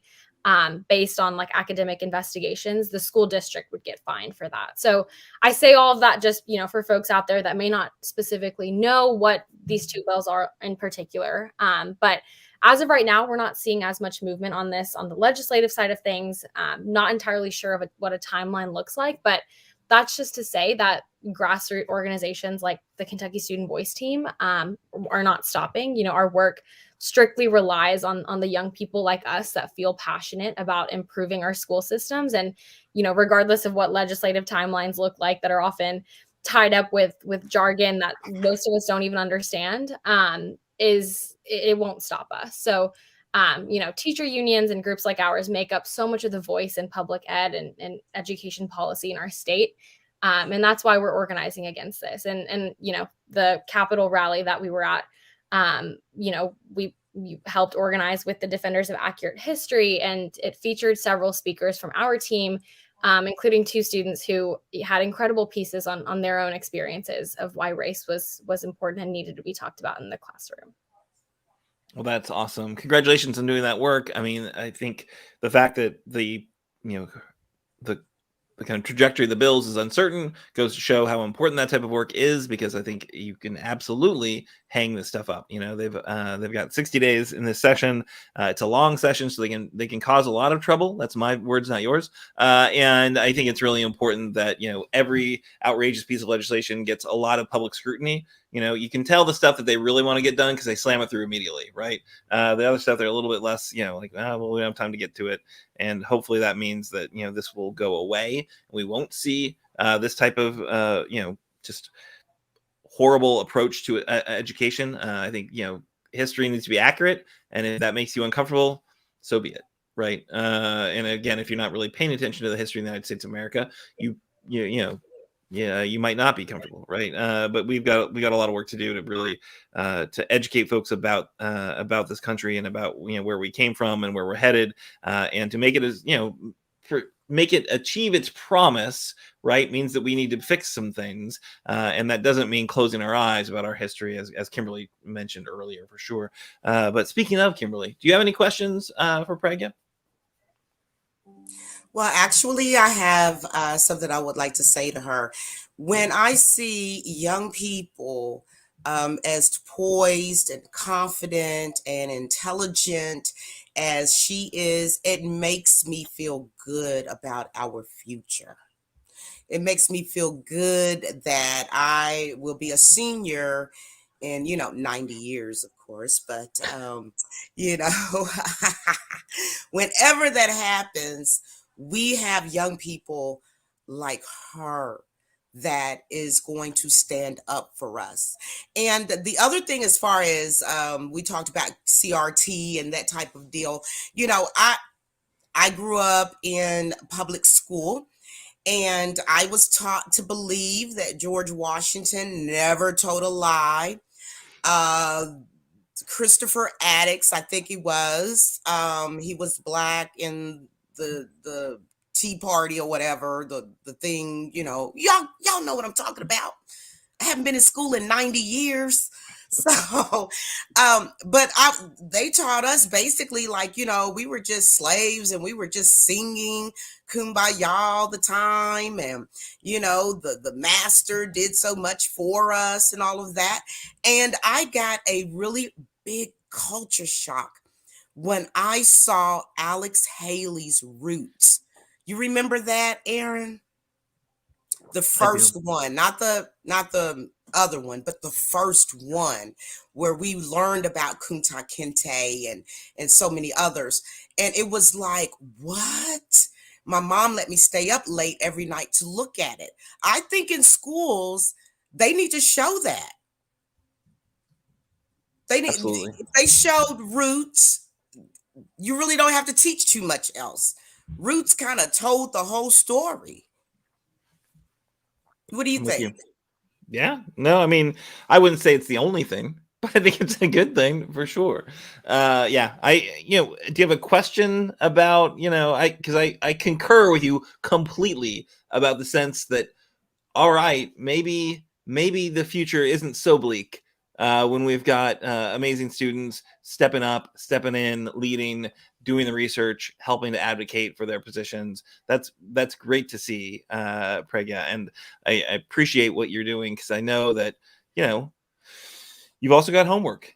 based on like academic investigations, the school district would get fined for that. So I say all of that just, for folks out there that may not specifically know what these two bills are in particular. But as of right now, we're not seeing as much movement on this on the legislative side of things. Not entirely sure of what a timeline looks like, but that's just to say that grassroots organizations like the Kentucky Student Voice Team are not stopping. Our work strictly relies on the young people like us that feel passionate about improving our school systems. And, regardless of what legislative timelines look like that are often tied up with jargon that most of us don't even understand, it won't stop us. So, teacher unions and groups like ours make up so much of the voice in public ed and education policy in our state. And that's why we're organizing against this. And the Capitol rally that we were at, we helped organize with the Defenders of Accurate History, and it featured several speakers from our team, including two students who had incredible pieces on their own experiences of why race was important and needed to be talked about in the classroom. Well, that's awesome. Congratulations on doing that work. I mean, I think the fact that the kind of trajectory of the bills is uncertain goes to show how important that type of work is, because I think you can absolutely hang this stuff up. They've got 60 days in this session. It's a long session, so they can cause a lot of trouble. That's my words, not yours. And I think it's really important that every outrageous piece of legislation gets a lot of public scrutiny. You can tell the stuff that they really want to get done because they slam it through immediately, right? The other stuff, they're a little bit less, like, well, we don't have time to get to it. And hopefully that means that, this will go away. We won't see this type of, just horrible approach to education. I think, history needs to be accurate. And if that makes you uncomfortable, so be it, right? And again, if you're not really paying attention to the history of the United States of America, you Yeah, you might not be comfortable, right? But we got a lot of work to do to really to educate folks about this country and about where we came from and where we're headed, and to make it as make it achieve its promise, right? Means that we need to fix some things, and that doesn't mean closing our eyes about our history, as Kimberly mentioned earlier, for sure. But speaking of Kimberly, do you have any questions for Pragya? Well, actually, I have something I would like to say to her. When I see young people as poised and confident and intelligent as she is, it makes me feel good about our future. It makes me feel good that I will be a senior in 90 years, of course, but you know whenever that happens, we have young people like her that is going to stand up for us. And the other thing, as far as we talked about CRT and that type of deal, I grew up in public school, and I was taught to believe that George Washington never told a lie. Uh, Christopher Addicks, I think he was black in the Tea Party or whatever, the thing, y'all know what I'm talking about. I haven't been in school in 90 years. So, they taught us basically like, we were just slaves and we were just singing Kumbaya all the time. And, the master did so much for us and all of that. And I got a really big culture shock when I saw Alex Haley's Roots. You remember that, Aaron? The I do. first one, not the other one, but the first one where we learned about Kunta Kinte and so many others. And it was like, what? My mom let me stay up late every night to look at it. I think in schools, they need to show that. Absolutely. If they showed Roots, you really don't have to teach too much else. Roots kind of told the whole story. What do you I'm with think? you. Yeah. No, I mean, I wouldn't say it's the only thing, but I think it's a good thing for sure. Yeah. Do you have a question about, because I concur with you completely about the sense that, all right, maybe the future isn't so bleak when we've got amazing students stepping up, stepping in, leading, doing the research, helping to advocate for their positions. That's great to see, Pragya, and I appreciate what you're doing, because I know that you've also got homework.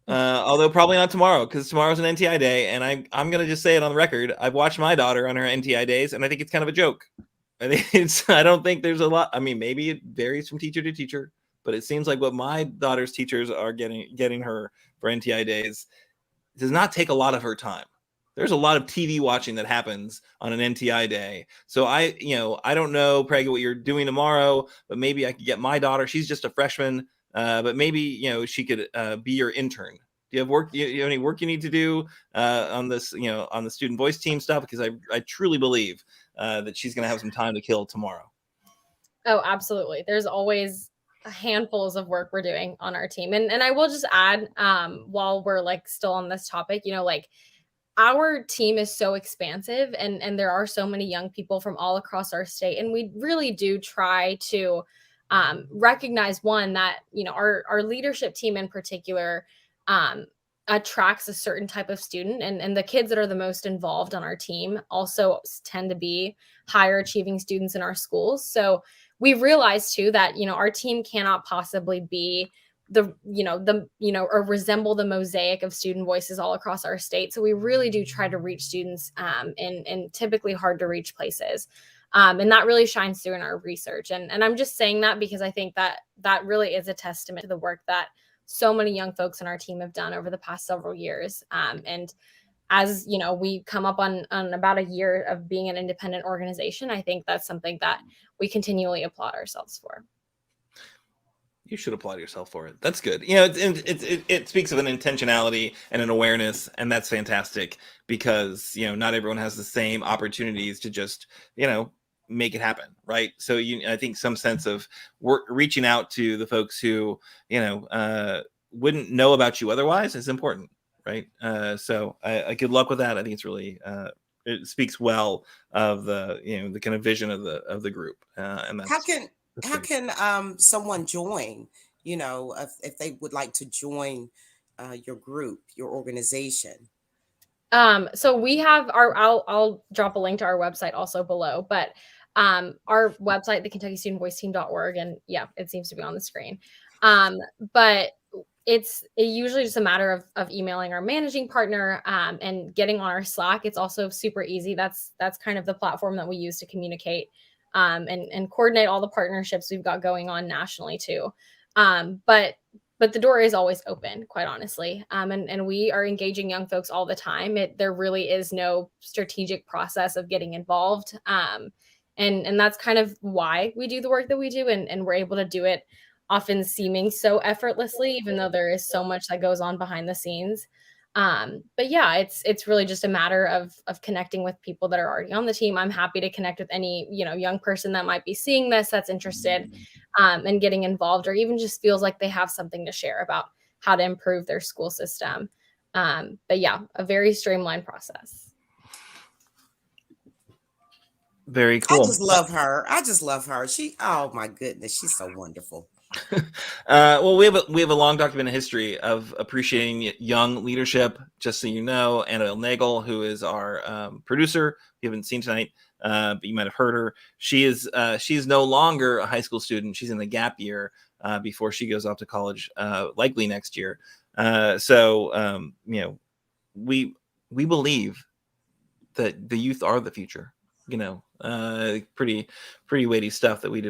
Although probably not tomorrow, because tomorrow's an NTI day, and I'm gonna just say it on the record. I've watched my daughter on her NTI days, and I think it's kind of a joke. I don't think there's a lot. I mean, maybe it varies from teacher to teacher, but it seems like what my daughter's teachers are getting her for NTI days does not take a lot of her time. There's a lot of TV watching that happens on an NTI day. So I don't know, Pragya, what you're doing tomorrow, but maybe I could get my daughter. She's just a freshman, but maybe she could be your intern. Do you have work? You have any work you need to do on this? On the student voice team stuff? Because I truly believe that she's going to have some time to kill tomorrow. Oh, absolutely. There's always handfuls of work we're doing on our team. And I will just add, while we're like still on this topic, like our team is so expansive, and there are so many young people from all across our state. And we really do try to recognize, one, that, our leadership team in particular attracts a certain type of student, and the kids that are the most involved on our team also tend to be higher achieving students in our schools. So we realized too that, our team cannot possibly be or resemble the mosaic of student voices all across our state. So we really do try to reach students in typically hard to reach places. And that really shines through in our research. And I'm just saying that because I think that really is a testament to the work that so many young folks on our team have done over the past several years. And as we come up on about a year of being an independent organization, I think that's something that we continually applaud ourselves for. You should applaud yourself for it. That's good. It speaks of an intentionality and an awareness, and that's fantastic, because not everyone has the same opportunities to just make it happen, right? So I think some sense of reaching out to the folks who wouldn't know about you otherwise is important, right? So I good luck with that. I think it's really it speaks well of the the kind of vision of the group, and How that's can how great. can someone join? If they would like to join your group, your organization. So we have I'll drop a link to our website also below, but our website, the KentuckyStudentVoiceTeam.org, and yeah, it seems to be on the screen. But it's usually just a matter of emailing our managing partner and getting on our Slack. It's also super easy. That's kind of the platform that we use to communicate and coordinate all the partnerships we've got going on nationally too. But the door is always open, quite honestly. And we are engaging young folks all the time. There really is no strategic process of getting involved. And that's kind of why we do the work that we do. And we're able to do it often seeming so effortlessly, even though there is so much that goes on behind the scenes. But yeah, it's really just a matter of connecting with people that are already on the team. I'm happy to connect with any, young person that might be seeing this that's interested and getting involved, or even just feels like they have something to share about how to improve their school system. But yeah, a very streamlined process. Very I cool. just love her. I just love her. Oh my goodness, she's so wonderful. Well, we have a long documented history of appreciating young leadership. Just so you know, Annabelle Nagel, who is our producer, you haven't seen tonight, but you might have heard her. She's no longer a high school student. She's in the gap year before she goes off to college, likely next year. So we believe that the youth are the future. Pretty weighty stuff that we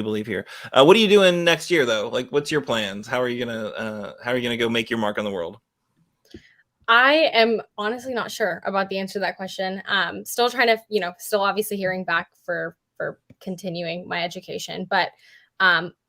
believe here. What are you doing next year though? Like, what's your plans? How are you gonna go make your mark on the world? I am honestly not sure about the answer to that question. Still trying to, still obviously hearing back for continuing my education, but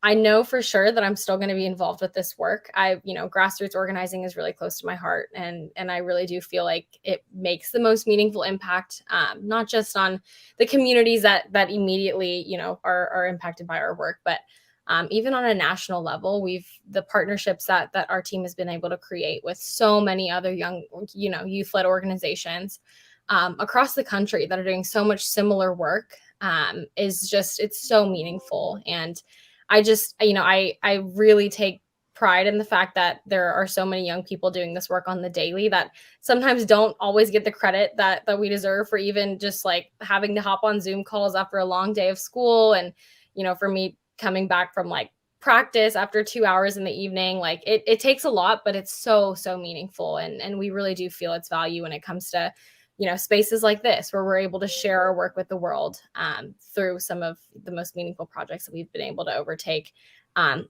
I know for sure that I'm still going to be involved with this work. Grassroots organizing is really close to my heart, and I really do feel like it makes the most meaningful impact, not just on the communities that immediately, are impacted by our work, but even on a national level. The partnerships that our team has been able to create with so many other young, youth-led organizations across the country that are doing so much similar work it's so meaningful. And I just, I really take pride in the fact that there are so many young people doing this work on the daily that sometimes don't always get the credit that we deserve for even just like having to hop on Zoom calls after a long day of school. And, for me coming back from like practice after 2 hours in the evening, like it takes a lot, but it's so meaningful. And we really do feel its value when it comes to spaces like this where we're able to share our work with the world through some of the most meaningful projects that we've been able to overtake,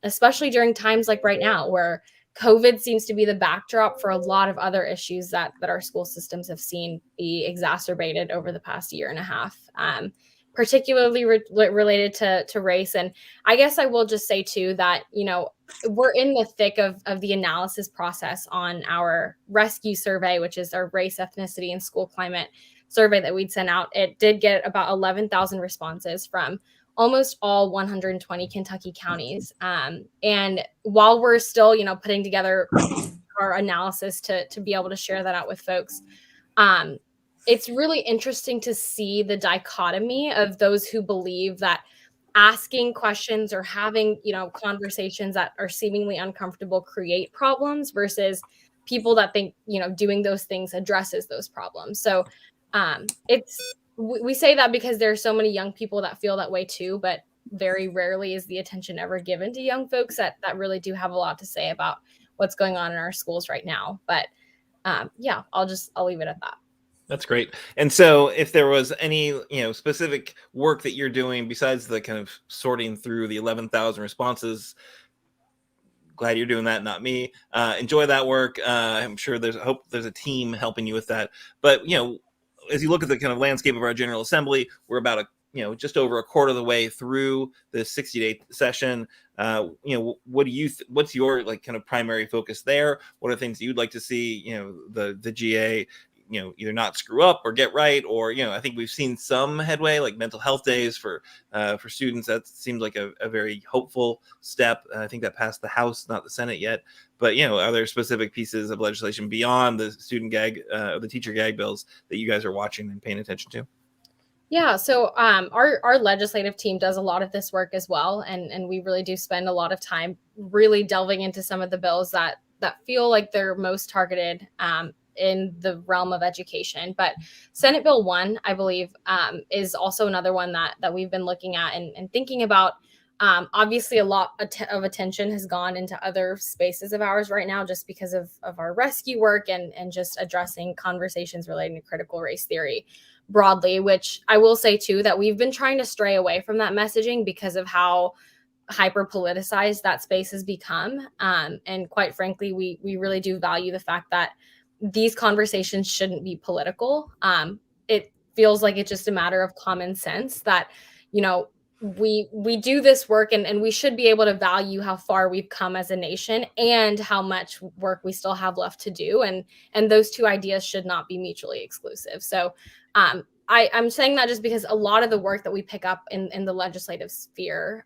especially during times like right now where COVID seems to be the backdrop for a lot of other issues that our school systems have seen be exacerbated over the past year and a half, particularly related to race. And I guess I will just say too that, we're in the thick of the analysis process on our rescue survey, which is our race, ethnicity, and school climate survey that we'd sent out. It did get about 11,000 responses from almost all 120 Kentucky counties. And while we're still, putting together our analysis to be able to share that out with folks, it's really interesting to see the dichotomy of those who believe that asking questions or having, conversations that are seemingly uncomfortable create problems versus people that think, doing those things addresses those problems. So we say that because there are so many young people that feel that way too, but very rarely is the attention ever given to young folks that really do have a lot to say about what's going on in our schools right now. But yeah, I'll leave it at that. That's great. And so if there was any, specific work that you're doing besides the kind of sorting through the 11,000 responses, glad you're doing that, not me. Enjoy that work. I'm sure there's a team helping you with that. But, as you look at the kind of landscape of our General Assembly, we're about just over a quarter of the way through the 60-day session. What's your like kind of primary focus there? What are things that you'd like to see, the GA either not screw up or get right, or I think we've seen some headway, like mental health days for students. That seems like a very hopeful step. I think that passed the House, not the Senate yet. But are there specific pieces of legislation beyond the the teacher gag bills that you guys are watching and paying attention to? Yeah, so our legislative team does a lot of this work as well, and we really do spend a lot of time really delving into some of the bills that feel like they're most targeted in the realm of education. But Senate Bill 1, I believe, is also another one that we've been looking at and thinking about. Obviously, a lot of attention has gone into other spaces of ours right now, just because of our rescue work and just addressing conversations relating to critical race theory broadly, which I will say too, that we've been trying to stray away from that messaging because of how hyper politicized that space has become. And quite frankly, we really do value the fact that these conversations shouldn't be political. It feels like it's just a matter of common sense that, we do this work, and we should be able to value how far we've come as a nation and how much work we still have left to do. And those two ideas should not be mutually exclusive. So I'm saying that just because a lot of the work that we pick up in the legislative sphere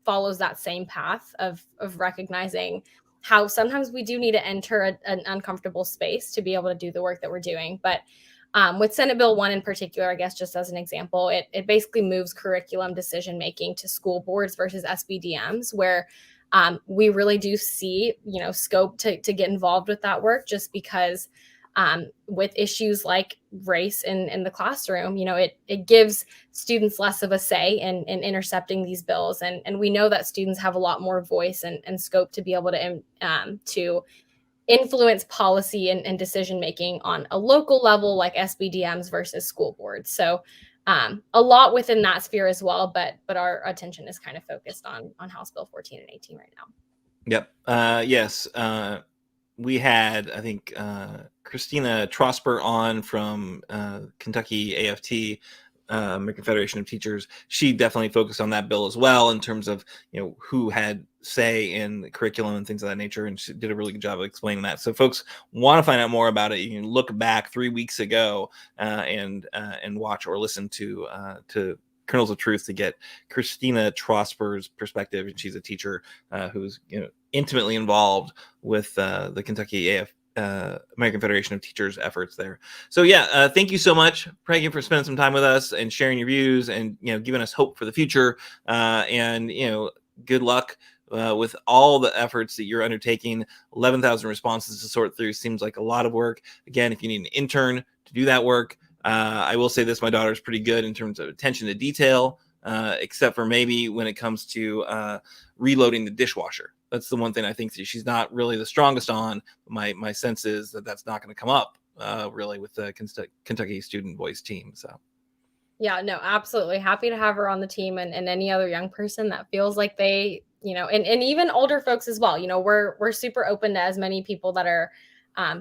follows that same path of recognizing how sometimes we do need to enter an uncomfortable space to be able to do the work that we're doing. But with Senate Bill 1 in particular, I guess just as an example, it basically moves curriculum decision making to school boards versus SBDMs, where we really do see, scope to get involved with that work, just because with issues like race in the classroom, it gives students less of a say in intercepting these bills. And we know that students have a lot more voice and scope to be able to influence policy and decision making on a local level, like SBDMs versus school boards. So a lot within that sphere as well, but our attention is kind of focused on House Bill 14 and 18 right now. Yep. Yes. We had, I think, Christina Trosper on from Kentucky AFT, American Federation of Teachers. She definitely focused on that bill as well, in terms of who had say in the curriculum and things of that nature, and she did a really good job of explaining that. So folks want to find out more about it, you can look back 3 weeks ago and watch or listen to Kernels of Truth to get Christina Trosper's perspective. And she's a teacher who's intimately involved with the Kentucky American Federation of Teachers efforts there. So yeah, thank you so much, Pragya, for spending some time with us and sharing your views and giving us hope for the future. And good luck with all the efforts that you're undertaking. 11,000 responses to sort through seems like a lot of work. Again, if you need an intern to do that work, I will say this: my daughter's pretty good in terms of attention to detail, except for maybe when it comes to reloading the dishwasher. That's the one thing I think that she's not really the strongest on. My sense is that that's not going to come up really with the Kentucky Student Voice team. So. Yeah, no, absolutely. Happy to have her on the team, and any other young person that feels like they, and even older folks as well. We're super open to as many people that are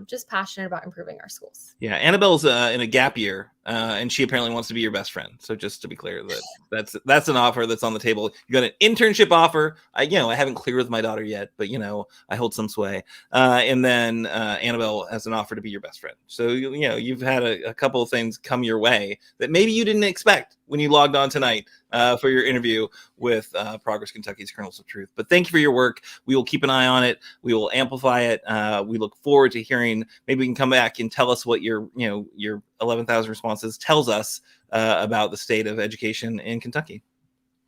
just passionate about improving our schools. Yeah, Annabelle's in a gap year, and she apparently wants to be your best friend. So just to be clear, that's an offer that's on the table. You got an internship offer. I haven't cleared with my daughter yet, but I hold some sway. And then Annabelle has an offer to be your best friend. So you've had a couple of things come your way that maybe you didn't expect when you logged on tonight for your interview with Progress Kentucky's Kernels of Truth. But thank you for your work. We will keep an eye on it. We will amplify it. We look forward to hearing. Maybe we can come back and tell us what your 11,000 responses tells us about the state of education in Kentucky.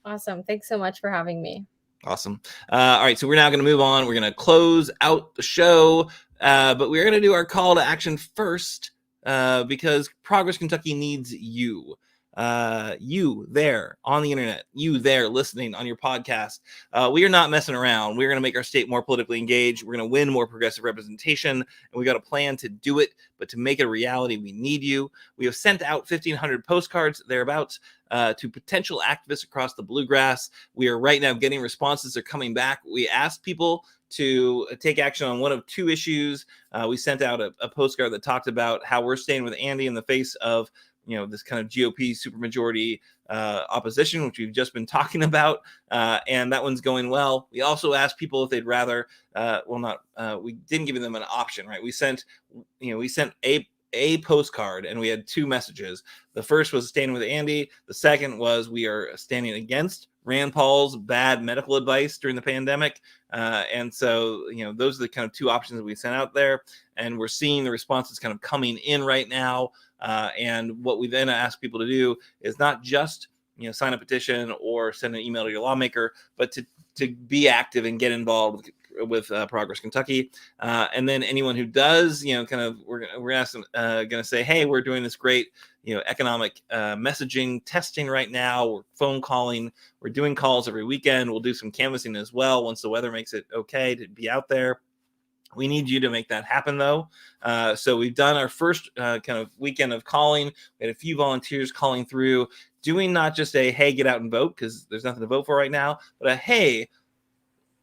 Awesome. Thanks so much for having me. Awesome. All right, so we're now going to move on. We're going to close out the show, but we're going to do our call to action first because Progress Kentucky needs you. You there on the internet, you there listening on your podcast. We are not messing around. We're going to make our state more politically engaged. We're going to win more progressive representation, and we got a plan to do it. But to make it a reality, we need you. We have sent out 1,500 postcards thereabouts to potential activists across the bluegrass. We are right now getting responses. They're coming back. We asked people to take action on one of two issues. We sent out a postcard that talked about how we're staying with Andy in the face of this kind of GOP supermajority opposition, which we've just been talking about, and that one's going well. We also asked people if they'd rather, we didn't give them an option, right? We sent a a postcard, and we had two messages. The first was standing with Andy. The second was we are standing against Rand Paul's bad medical advice during the pandemic. And so, those are the kind of two options that we sent out there. And we're seeing the responses kind of coming in right now. And what we then ask people to do is not just, sign a petition or send an email to your lawmaker, but to be active and get involved with Progress Kentucky. And then anyone who does, we're going to say, hey, we're doing this great, economic messaging testing right now. We're phone calling. We're doing calls every weekend. We'll do some canvassing as well once the weather makes it okay to be out there. We need you to make that happen, though. So we've done our first kind of weekend of calling. We had a few volunteers calling through, doing not just a, hey, get out and vote, because there's nothing to vote for right now, but a, hey,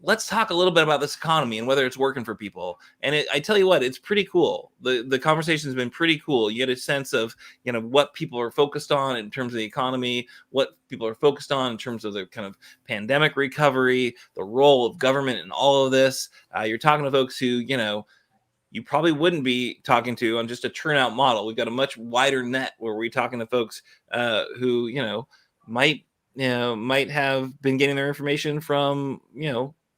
let's talk a little bit about this economy and whether it's working for people. And I tell you what, it's pretty cool. The conversation has been pretty cool. You get a sense of, what people are focused on in terms of the economy, what people are focused on in terms of the kind of pandemic recovery, the role of government in all of this. You're talking to folks who, you probably wouldn't be talking to on just a turnout model. We've got a much wider net where we're talking to folks who, might have been getting their information from,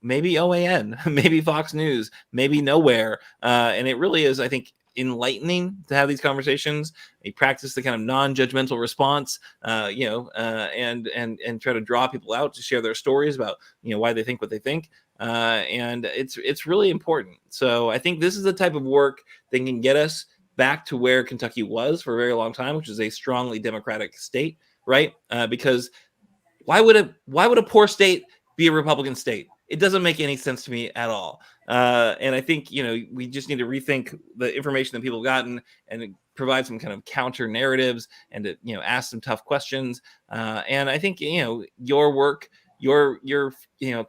maybe OAN, maybe Fox News, maybe nowhere. And it really is, I think, enlightening to have these conversations. You practice the kind of non-judgmental response, and try to draw people out to share their stories about, why they think what they think. And it's really important. So I think this is the type of work that can get us back to where Kentucky was for a very long time, which is a strongly Democratic state, right? Because why would a poor state be a Republican state? It doesn't make any sense to me at all. And I think, we just need to rethink the information that people have gotten and provide some kind of counter narratives and to, ask some tough questions. And I think, your work, your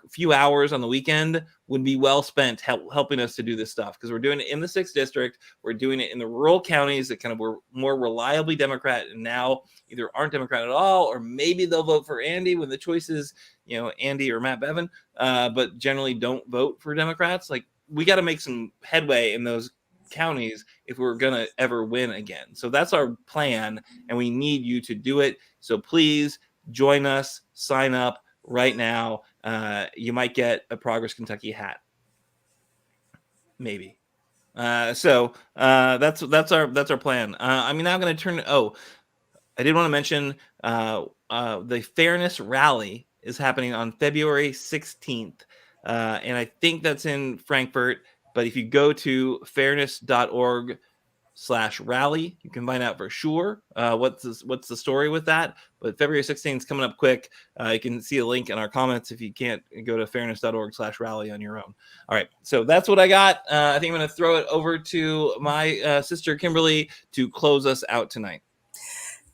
few hours on the weekend would be well spent helping us to do this stuff, because we're doing it in the 6th district. We're doing it in the rural counties that kind of were more reliably Democrat and now either aren't Democrat at all, or maybe they'll vote for Andy when the choice is, Andy or Matt Bevin, but generally don't vote for Democrats. Like, we got to make some headway in those counties if we're going to ever win again. So that's our plan, and we need you to do it. So please join us, sign up right now. You might get a Progress Kentucky hat, maybe. So that's our plan. I'm now going to turn. I did want to mention the Fairness Rally is happening on February 16th, and I think that's in Frankfort. But if you go to fairness.org/rally, you can find out for sure what's the story with that. But February 16th is coming up quick. You can see a link in our comments if you can't go to fairness.org/rally on your own. All right, so that's what I got. I think I'm going to throw it over to my sister Kimberly to close us out tonight.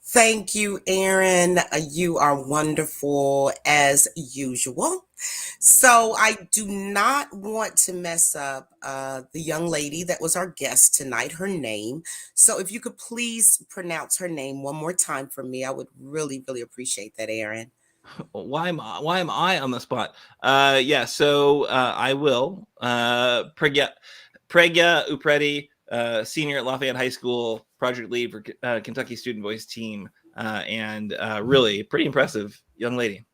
Thank you, Aaron. You are wonderful as usual. So I do not want to mess up the young lady that was our guest tonight, her name. So if you could please pronounce her name one more time for me, I would really, really appreciate that, Aaron. Why am I on the spot? So I will. Pragya Upreti, senior at Lafayette High School, project lead for Kentucky Student Voice team, and really pretty impressive young lady.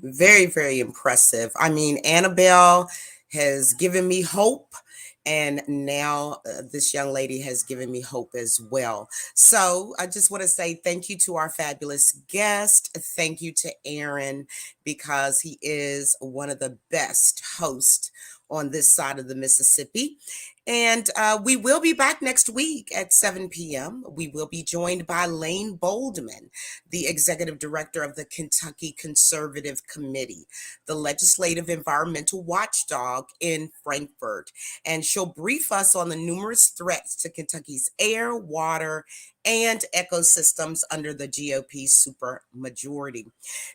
Very, very impressive. I mean, Annabelle has given me hope, and now this young lady has given me hope as well. So I just want to say thank you to our fabulous guest. Thank you to Aaron, because he is one of the best hosts on this side of the Mississippi. And we will be back next week at 7 p.m. We will be joined by Lane Boldman, the executive director of the Kentucky Conservative Committee, the legislative environmental watchdog in Frankfort. And she'll brief us on the numerous threats to Kentucky's air, water, and ecosystems under the GOP supermajority.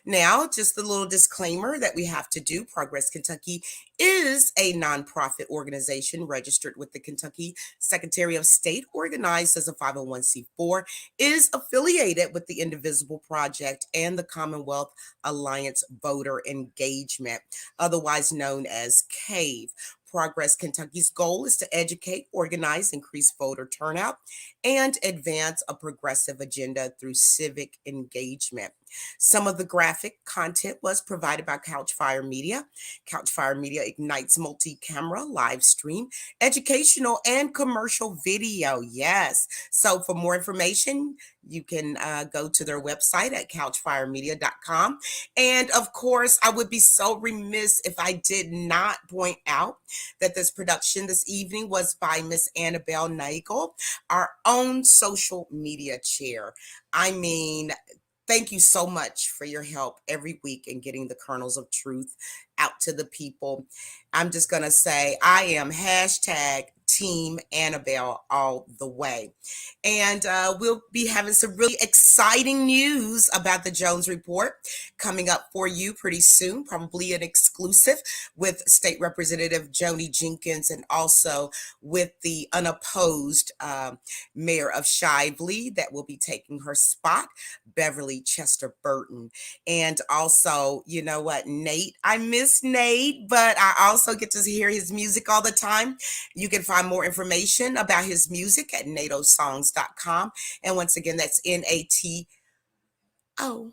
Now, just a little disclaimer that we have to do. Progress Kentucky is a nonprofit organization registered with the Kentucky Secretary of State, organized as a 501c4, is affiliated with the Indivisible Project and the Commonwealth Alliance Voter Engagement, otherwise known as CAVE. Progress Kentucky's goal is to educate, organize, increase voter turnout, and advance a progressive agenda through civic engagement. Some of the graphic content was provided by Couchfire Media. Couchfire Media ignites multi-camera, live stream, educational, and commercial video. Yes. So for more information, you can go to their website at couchfiremedia.com. And of course, I would be so remiss if I did not point out that this production this evening was by Miss Annabelle Nagel, our own social media chair. I mean, thank you so much for your help every week in getting the kernels of truth out to the people. I'm just going to say I am hashtag Team Annabelle all the way. And we'll be having some really exciting news about the Jones Report coming up for you pretty soon, probably an exclusive with State Representative Joni Jenkins and also with the unopposed Mayor of Shively that will be taking her spot, Beverly Chester Burton. And also, you know what, Nate, I miss Nate, but I also get to hear his music all the time. You can find more information about his music at natosongs.com. And once again, that's NATO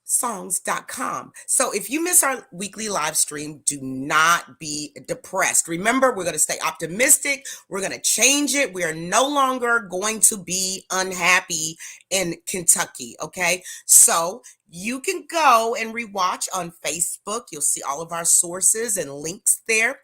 songs.com. So if you miss our weekly live stream, do not be depressed. Remember, we're going to stay optimistic. We're going to change it. We are no longer going to be unhappy in Kentucky. Okay. So you can go and rewatch on Facebook. You'll see all of our sources and links there.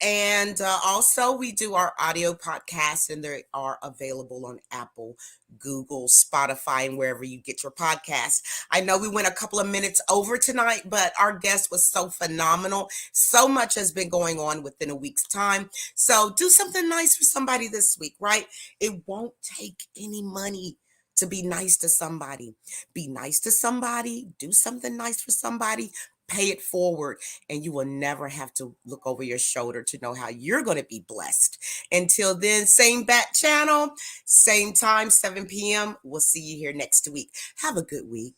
And also, we do our audio podcasts, and they are available on Apple, Google, Spotify, and wherever you get your podcasts. I know we went a couple of minutes over tonight, but our guest was so phenomenal. So much has been going on within a week's time. So do something nice for somebody this week, right? It won't take any money to be nice to somebody. Be nice to somebody. Do something nice for somebody. Pay it forward, and you will never have to look over your shoulder to know how you're going to be blessed. Until then, same bat channel, same time, 7 p.m. We'll see you here next week. Have a good week.